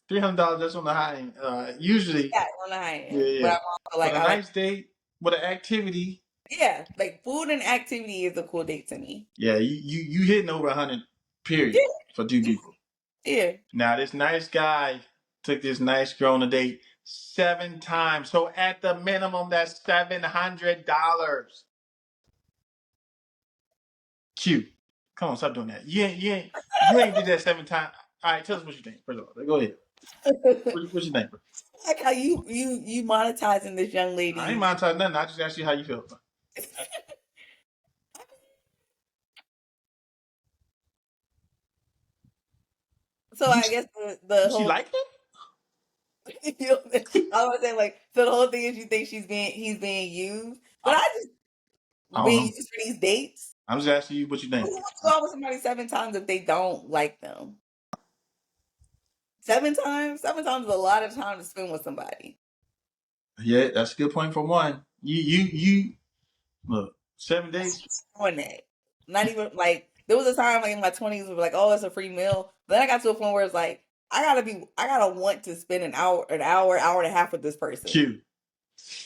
$300. That's on the high end. Usually, Yeah, on the high yeah, end. But yeah. I'm also But like a I like nice date with an activity, yeah, like food and activity is a cool date to me. yeah, you hitting over 100. Yeah, Period for 2 people. yeah. Now this nice guy took this nice girl on a date 7 times. So at the minimum, that's $700. Q. Come on, stop doing that. You ain't did that 7 times. All right, tell us what you think. First of all, go ahead. What you think, bro? Like how you monetizing this young I ain't lady. mind telling nothing. I just ask you how you feel. So You, I guess the she whole like him? I was saying like so the whole thing is you think he's being used, but I, I just I don't being know. used for these dates. I'm just asking you what you Who think. wants to go out with somebody 7 times if they don't like them? 7 times? 7 times is a lot of time to spend with somebody. Yeah, that's a good point for one. You look 7 days. On that. Not even like there was a time like in my 20s where like, oh, it's a free meal. Then I got to a point where it's like, I gotta want to spend hour and a half with this person. Q.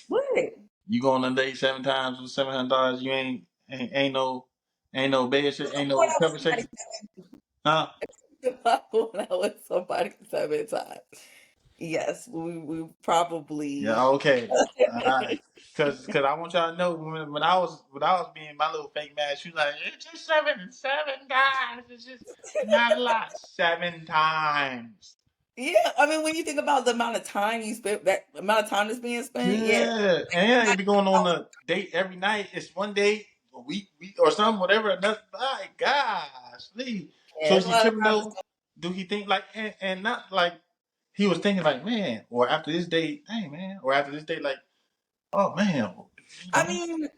What? You go on a date 7 times with $700. You ain't no bed shit. Ain't Going no out with somebody conversation. Huh? going out with somebody 7 times. Yes, we Yeah. probably Okay. All right. Cause I want y'all to know when I was being my little fake mad, she was like, it's just seven times. It's just not a lot. 7 times. Yeah, I mean, when you think about the amount of time you spent, that amount of time that's being spent, yeah. Yeah, and yeah, you be going on a date every night. It's one date a week or something, whatever. And that's my gosh, Lee. Yeah, So it's is a he lot of tripping time. though? Do he think like and not like he was thinking like man, or after this date, hey man, or after this date like oh man, you I know, mean, do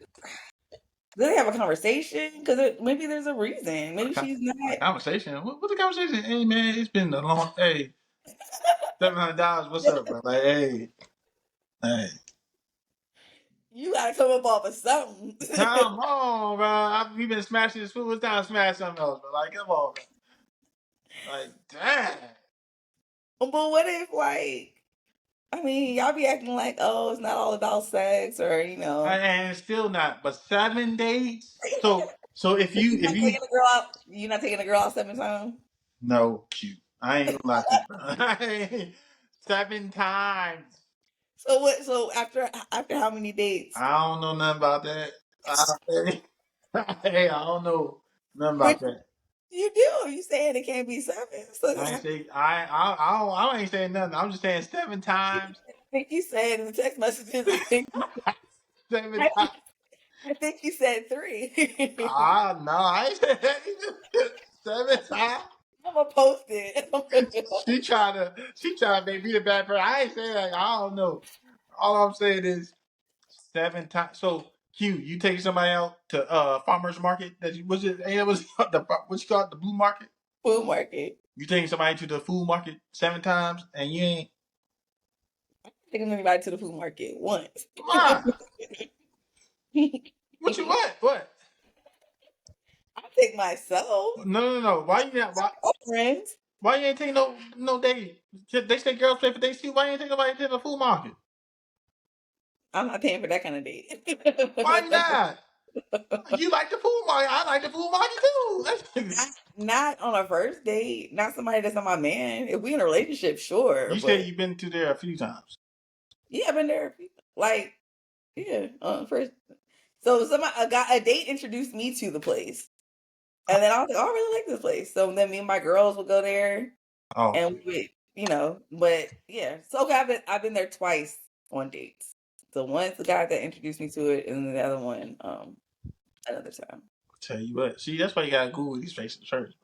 they have a conversation? Because maybe there's a reason. Maybe she's a not. conversation. What's the conversation? Hey man, it's been a long hey $700. What's up, bro? Like hey. You gotta come up off of something. Come on, bro. We been smashing this food. It's time to smash something else, bro. Like, come on, bro. Like, damn. But what if, like, I mean, y'all be acting like, oh, it's not all about sex, or And still not, but 7 days. So But if you you're not taking a girl out 7 times. no cute, I ain't gonna lie to you, bro. 7 times. So what? So after how many dates? I don't know nothing about that. Hey, I don't know nothing Which about that. you do. You saying it can't be seven. So I ain't I say I ain't saying nothing. I'm just saying 7 times. think you said in the text messages. Seven I times. think you said three. Ah, no, I ain't saying that either. 7 times. I'm gonna post it. She trying to make me the bad person. I ain't saying that. I don't know. All I'm saying is 7 times. So Q, you take somebody out to farmers market that you was it ain't it was the what you call it, the blue market? Food market. You taking somebody to the food market 7 times and you ain't Taking anybody to the food market once. why? What you what? What? I take myself. No. Why you not Friends. why you ain't taking no date? They say girls pay for dates too. Why you ain't taking nobody to the food market? I'm not paying for that kind of date. Why not? You like the food market. I like the food market too. Not on a first date. Not somebody that's not my man. If we in a relationship, sure. You said But you've been to there a few times. yeah, I've been there. Like, yeah, first. So a date introduced me to the place, and then I was like, oh, I really like this place. So then me and my girls would go there, Oh, and we would, But yeah, so okay, I've been there twice on dates. So once the guy that introduced me to it, and then the other one, another time. tell you what. See, that's why you gotta Google these faces first.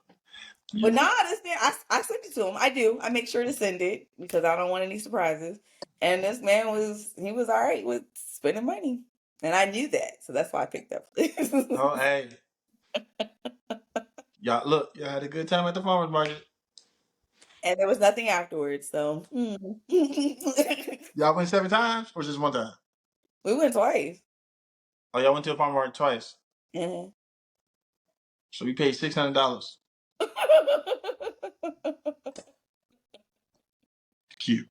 But You nah, this man, I sent it to him. I do. I make sure to send it because I don't want any surprises. And this man he was all right with spending money, and I knew that, so that's why I picked up. oh, hey, y'all look. Y'all had a good time at the farmers market. And there was nothing afterwards. So Y'all went 7 times or just one time? we went twice. Oh, y'all went to the farmers market twice. Mhm. So we paid $600. Cute.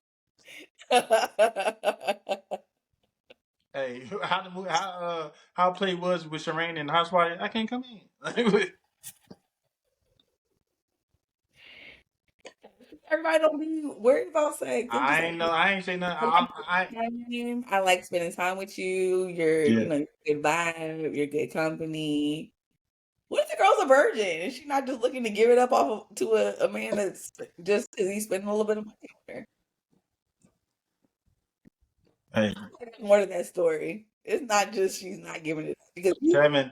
Hey, how play was with Shireen and House Party? I can't come in. Everybody don't be worried about sex. I'm just I like, ain't know. I ain't say nothing. I I like spending time with you. You're, yeah. you're good vibe. You're good company. What if the girl's a virgin and she's not just looking to give it up off of, to a man that's just because he's spending a little bit of money on her? Hey, There's more to that story. It's not just she's not giving it up because Kevin.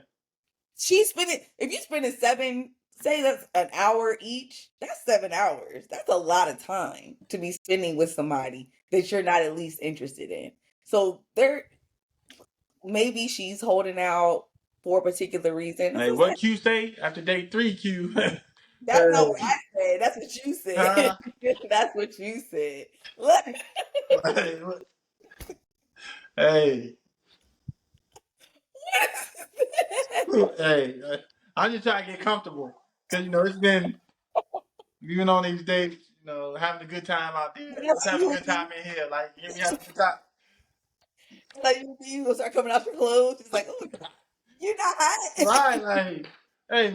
she's spending. If you spending seven, say that's an hour each, that's 7 hours. That's a lot of time to be spending with somebody that you're not at least interested in. So there, maybe she's holding out for a particular reason. That's Hey, what I'm what Q say after day 3? Q. That's not what I said. That's what you said. uh, That's what you said. Look, hey, hey, what is that? hey, I'm just trying to get comfortable because it's been even on these days, having a good time out there. Let's That's have a you. good time in here. Like, you me having a good time. Like you gonna start coming out your clothes. It's like, oh, you're not hot. Right, like, hey,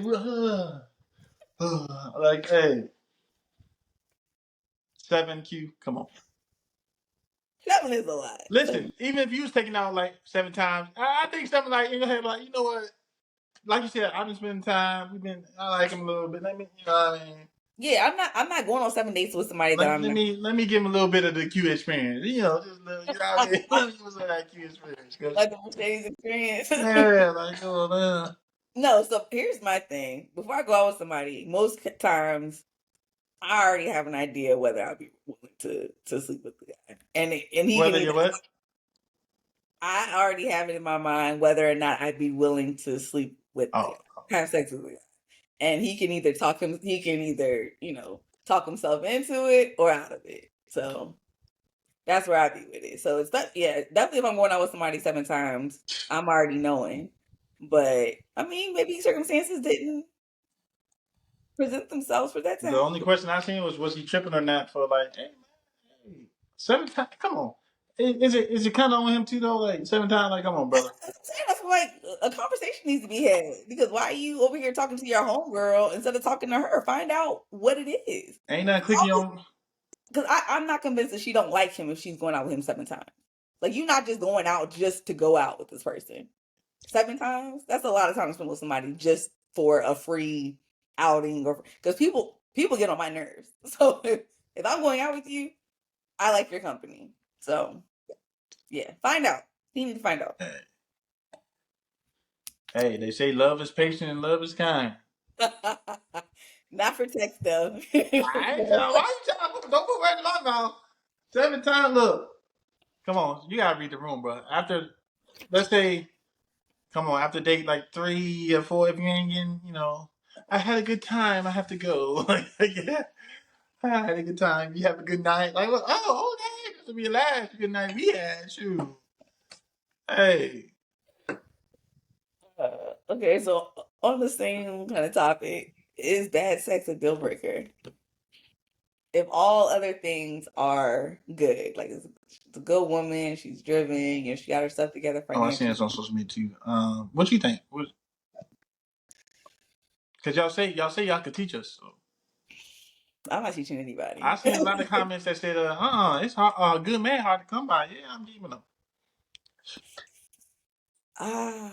like, hey, 7Q, come on. 7 is a lot. Listen, even if you was taking out like 7 times, I think something like in your head, like, you know what? Like you said, I've been spending time. I like him a little bit. Let me, you know what I mean? Yeah, I'm not going on 7 dates with somebody that I'm Let me give him a little bit of the Q experience. Just a little, you know what I mean? Let me give him some of that Q experience. like the Mercedes experience. Yeah, like, oh, man. No, so here's my thing. Before I go out with somebody, most times I already have an idea whether I'll be willing to sleep with the guy, and he can Whether you're either. what? I already have it in my mind whether or not I'd be willing to sleep with the Oh, guy, have sex with the guy, and he can either talk himself into it or out of it. So that's where I'd be with it. So it's not, yeah, definitely if I'm going out with somebody 7 times, I'm already knowing. But I mean, maybe circumstances didn't present themselves for that to the only happen. question I seen was he tripping or not for like, hey, man, hey, 7 times? Come on. Is it kind of on him too though? Like 7 times? Like, come on, brother. That's what I'm saying. That's why a conversation needs to be had. Because why are you over here talking to your homegirl instead of talking to her? Find out what it is. Ain't nothing clicking on. Because I'm not convinced that she don't like him if she's going out with him 7 times. Like you're not just going out just to go out with this person. 7 times? That's a lot of time to spend with somebody just for a free outing or because people get on my nerves. So if I'm going out with you, I like your company. So yeah, find out. You need to find out. Hey, they say love is patient and love is kind. Not for text though. I ain't tell. Why you tell? Don't put words in my mouth. 7 times. Look, come on. You gotta read the room, bro. After, let's say, come on. After date like 3 or 4, if you ain't getting, I had a good time. I have to go. Like, yeah, I had a good time. You have a good night. Like, look, okay, this will be the last good night we had. Shoot. Hey, Okay, so on the same kind of topic, is bad sex a deal breaker? If all other things are good, like it's a good woman, she's driven, she got her stuff together oh, I seen this financially. on social media too. What you think? Cause y'all say y'all could teach us. So. I'm not teaching I anybody. seen a lot of comments that said, it's hard, a good man hard to come by. Yeah, I'm giving them. Ah,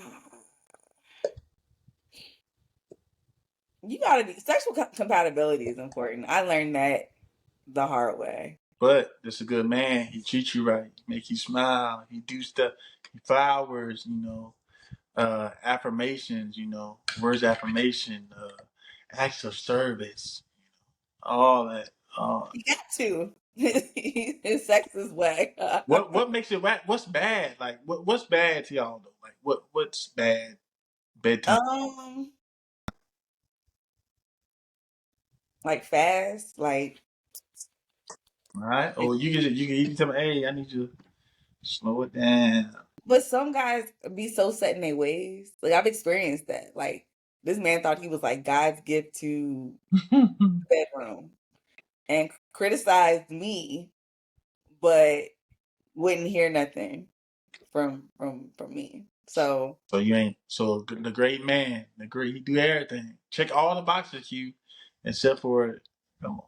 you gotta be sexual compatibility is important. I learned that the hard way. But this a good man. He treats you right. He make you smile. He do stuff. He flowers. Affirmations. Words of affirmation. Acts of service. All that. You got to. His sex is whack. What makes it whack? What's bad? Like what's bad to y'all though? Like what's bad? Bedtime. um, like fast, All right. Oh, you can tell me. Hey, I need you to slow it down. but some guys be so set in their ways. Like I've experienced that. Like this man thought he was like God's gift to the bedroom and criticized me, but wouldn't hear nothing from me. So So you ain't the great man, he do everything. Check all the boxes you except for come on.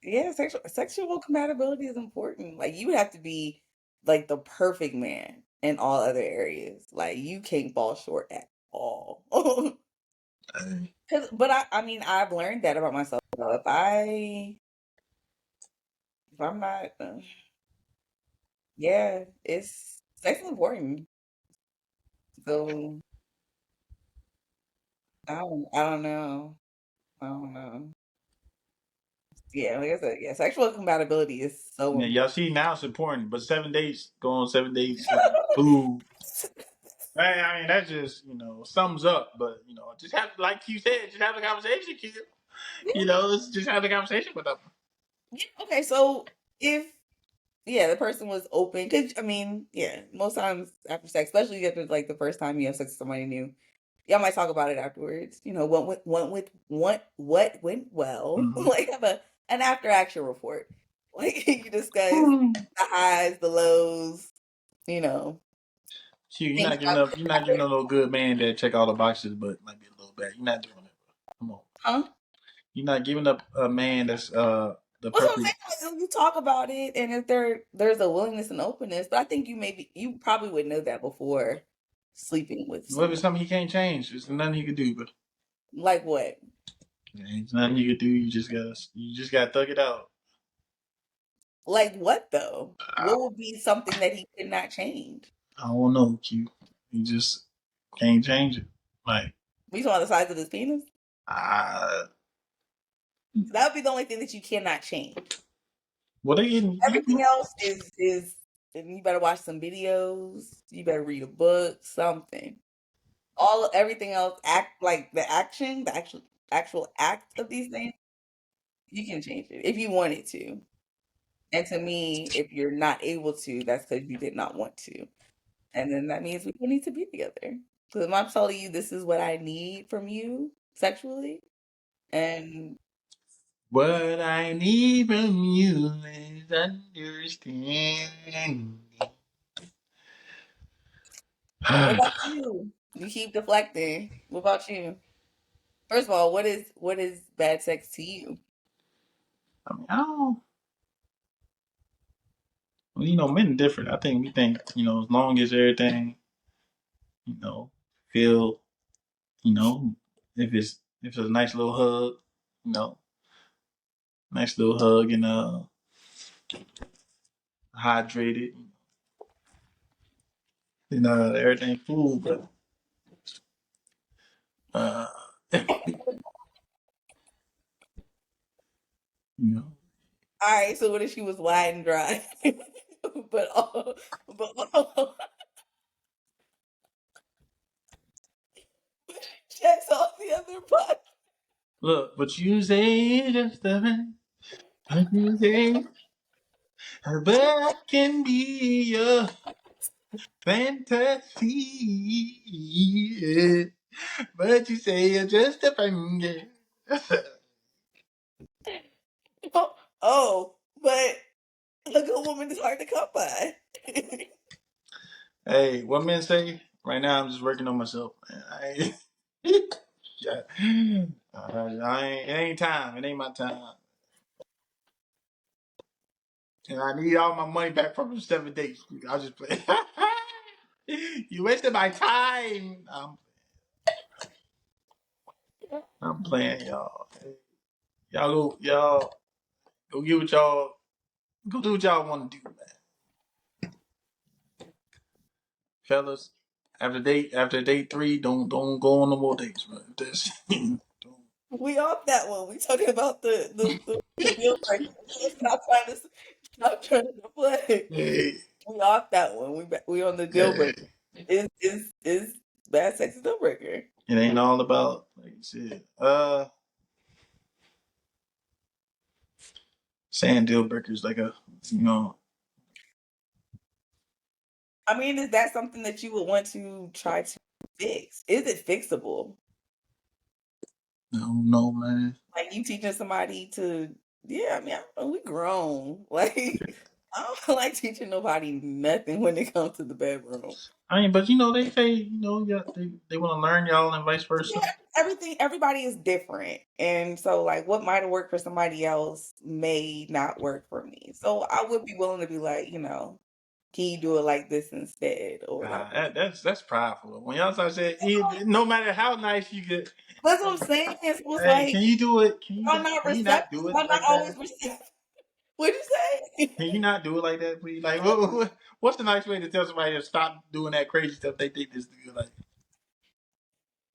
yeah, sexual compatibility is important. Like you would have to be like the perfect man in all other areas. Like you can't fall short at all. But I mean, I've learned that about myself. Though. If I'm not, yeah, it's sex is important. So I don't know. I don't know. Yeah, like I said, yeah, sexual compatibility is so Yeah, important. y'all see now it's important, but 7 dates, go on 7 dates, cool. I mean, that just sums up. But just have, like you said, just have a conversation, kid. Let's just have a conversation with them. Yeah, okay, so if yeah, the person was open, because I mean, yeah, most times after sex, especially after like the first time you have sex with somebody new, y'all might talk about it afterwards. What went well, Mm-hmm. like have an after action report. Like you discuss Hmm. the highs, the lows, you know, Shoot, you're things not giving about up. You're not giving up no good man that check all the boxes, but might be a little bad. You're not doing it. Bro. Come on. huh? You're not giving up a man that's the What's what I'm perfect. saying? Like, you talk about it, and if there's a willingness and openness, but I think you probably would know that before sleeping with What if it's someone. something he can't change? There's nothing he could do, but Like what? there's nothing you could do. You just gotta thug it out. Like what though? I, What would be something that he could not change? I don't know, Q. You just can't change it. Like We talking about the size of his penis? I, That would be the only thing that you cannot change. what are you? Everything else is and you better watch some videos, you better read a book, something. Everything else act like the actual act of these things, you can change it if you wanted to. And to me, if you're not able to, that's because you did not want to. And then that means we don't need to be together. Because if I'm telling you this is what I need from you sexually, and What I need from you is understanding. what I about you? You keep deflecting. What about you? First of all, what is bad sex to you? mean, I don't. Well, men are different. I think we think, as long as everything, you know, feel, you know, if it's a nice little hug, you know, nice little hug and hydrated, everything cool, but uh, you know, All right, so what if she was wide and dry, but all, but checks off the other part? look, but you say just the man, but you say, but I can be your fantasy, yeah. But you say you're just a friend, yeah. Oh, but a good woman is hard to come by. Hey, what men say? Right now, I'm just working on myself. Yeah. It ain't time. It ain't my time. And I need all my money back from the 7 days. I was just playing. You wasted my time. I'm playing, y'all. Y'all go get what y'all go do what y'all want to do, man, fellas. After day 3, don't go on no more dates, man. Don't. We off that one. We talking about the deal breaker. Stop trying to play. Hey, We off that one. We on the deal breaker. hey. Is bad sex a deal breaker? It ain't all about like you said. Saying deal breakers like you know, I mean, is that something that you would want to try to fix? Is it fixable? no, man. Like you teaching somebody to, yeah, I mean, I don't know, we grown. Like, I don't like teaching nobody nothing when it comes to the bedroom. I mean, but they say yeah, they want to learn y'all and vice versa. Yeah, everybody is different. And so, like, what might have worked for somebody else may not work for me. So, I would be willing to be like, Can you do it like this instead or whatever? That's prideful. When y'all start saying, no matter how nice you get, That's what I'm saying. It was hey, like can you do it? y'all not Can you not receptive. do it Y'all not like always that? receptive. What'd you say? Can you not do it like that, please? Like, what's the nice way to tell somebody to stop doing that crazy stuff they think is good? Like,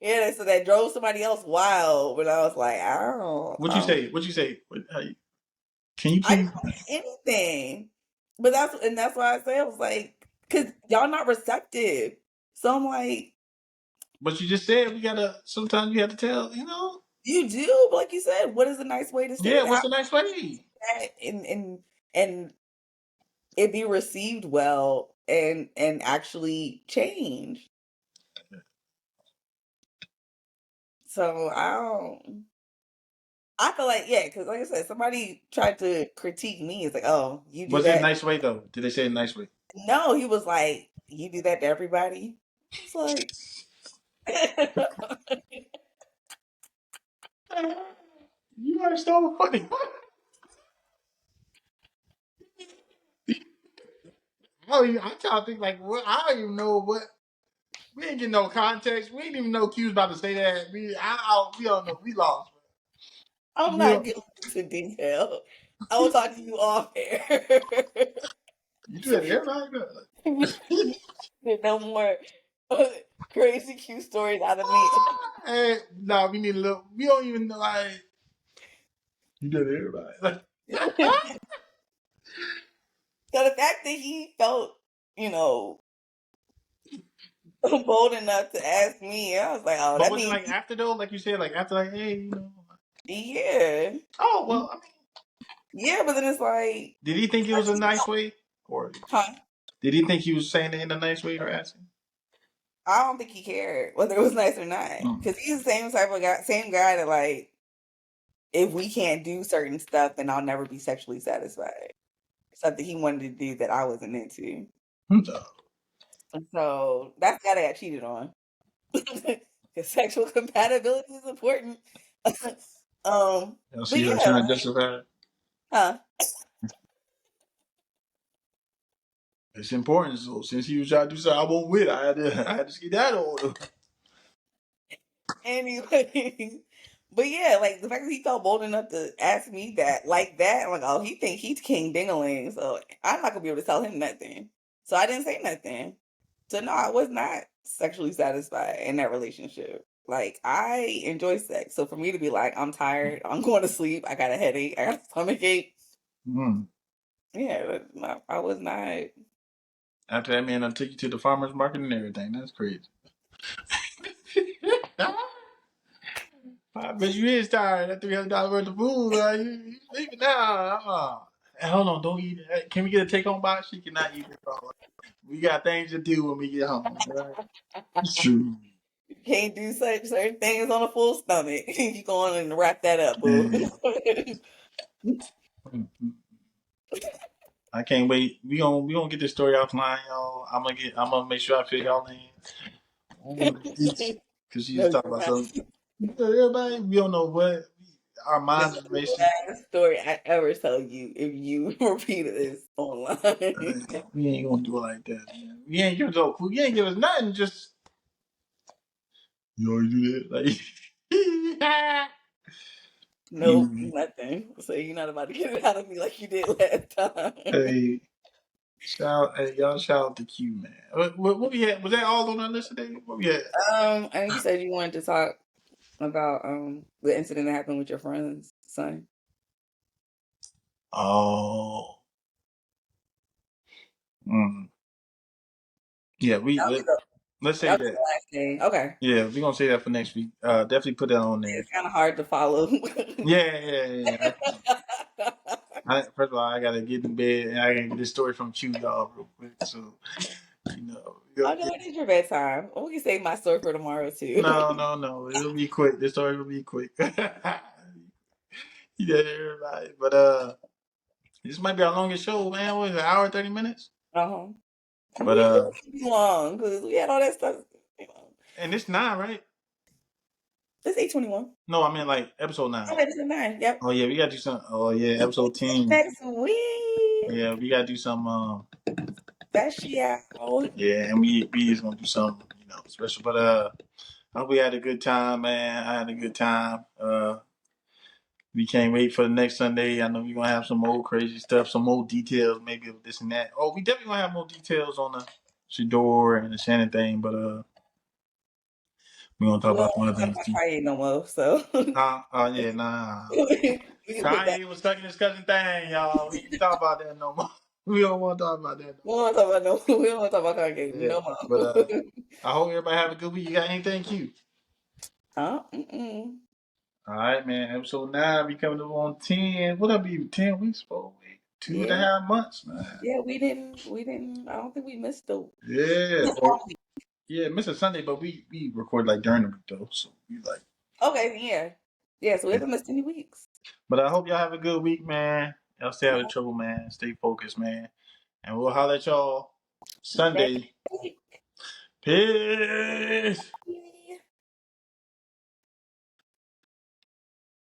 Yeah, so that drove somebody else wild. But I was like, what you say? What you say? Can you I please? didn't say anything. But that's why I say I was like, because y'all not receptive. So I'm like, But you just said we gotta. Sometimes you have to tell. you do, but like you said, what is a nice way to say Yeah. What's that? the nice way? And it be received well and actually change. So I feel like, yeah, because like I said, somebody tried to critique me. It's like, oh, you do Was it a that. nice way though? Did they say a nice way? No, he was like, you do that to everybody. It's like, You are so funny. I'm trying to think like what. I don't even know what. We ain't getting no context. We ain't even know Q was about to say that. We don't know. We lost. I'm We not don't, getting into detail. I will talk to you off air. you do that to everybody. No more crazy Q stories out of me. Hey, no, we need a little. We don't even know. Like you do that to everybody. Like, So the fact that he felt, you know, bold enough to ask me, I was like, oh, but that was it means, like after though? Like you said, like after, like hey. yeah. Oh well. I mean, Yeah, but then it's like, did he think it was a nice way, or huh? did he think he was saying it in a nice way or asking? I don't think he cared whether it was nice or not. Mm. Because he's the same type of guy, same guy that like, if we can't do certain stuff, then I'll never be sexually satisfied. Something he wanted to do that I wasn't into. So, So that's the guy that got cheated on. Because sexual compatibility is important. y'all But see her yeah, trying to like, justify it. huh? It's important. So since he was trying to do something I won't with, I had to see that order. Anyway, but yeah, like the fact that he felt bold enough to ask me that, like that, I'm like, oh, he think he's king dingaling, so I'm not gonna be able to tell him nothing. So I didn't say nothing. So no, I was not sexually satisfied in that relationship. Like I enjoy sex, so for me to be like, I'm tired, I'm going to sleep, I got a headache, I got a stomach ache. Mm. Yeah, I was not. After that man, I took you to the farmer's market and everything. That's crazy. I bet you is tired. That $300 worth of food. You sleeping now. Hey, hold on, don't eat it. Hey, can we get a take home box? She cannot eat it. Bro. We got things to do when we get home. Right? It's true. You can't do certain things on a full stomach. You go on and wrap that up, boo. Yeah. I can't wait. We gonna get this story offline, y'all. I'm gonna make sure I fill y'all in. Because she No, just you're talking about not. something. Everybody, we don't know what our This minds is is the racing. last story I ever tell you if you repeat this online. We ain't gonna do it like that. Man. We ain't give us no clue. You ain't give us nothing. Just you already do that. Like Nope, nothing. So you're not about to get it out of me like you did last time. hey, y'all shout out to Q, man. What we had? Was that all on our list today? What we had? And you said you wanted to talk about the incident that happened with your friend's son. Oh, mm. Yeah. That was Let's that say was that. the last thing. Okay. Yeah, we're gonna say that for next week. Definitely put that on there. It's kind of hard to follow. Yeah. First of all, I gotta get in bed and I gotta get this story from Q, y'all, real quick. So, Oh no, it is your bedtime. We can save my story for tomorrow too. no. It'll be quick. This story will be quick. Yeah, everybody. But this might be our longest show, man. What is it, an hour and 30 minutes? Uh-huh. But We it too long because we had all that stuff. You know. and it's 9, right? It's 8:21. No, I mean like episode 9. Oh, it's 9. Yep. Oh yeah, we gotta do some. Oh yeah, episode 10. Next week. Yeah, we gotta do some. That she out. Yeah, and we is gonna do something, special. But I hope we had a good time, man. I had a good time. We can't wait for the next Sunday. I know we're gonna have some more crazy stuff, some more details, maybe of this and that. Oh, we definitely gonna have more details on the Sheduer and the Shannon thing, but we're gonna talk We don't about some want other to talk things about too. Kanye no more, so Yeah, nah. we can put that. Kanye was stuck in his cousin thing, y'all. We ain't talk about that no more. We don't want to talk about that We don't want to talk about no. We don't want to talk about Kanye no more. Yeah, no but more. I hope everybody have a good week. You got anything cute? Huh? Mm-mm. All right, man. Episode 9 be coming up on 10. What'll be 10 weeks, 4 weeks, two and a Yeah, half months, man. yeah. We didn't. We didn't. I don't think we missed the. Yeah, or yeah, miss a Sunday, but we record like during the week though, so we like. Okay, yeah, yeah. So we Yeah. haven't missed any weeks. But I hope y'all have a good week, man. Y'all stay out of trouble, man. Stay focused, man. And we'll holler at y'all Next Sunday. week. Peace.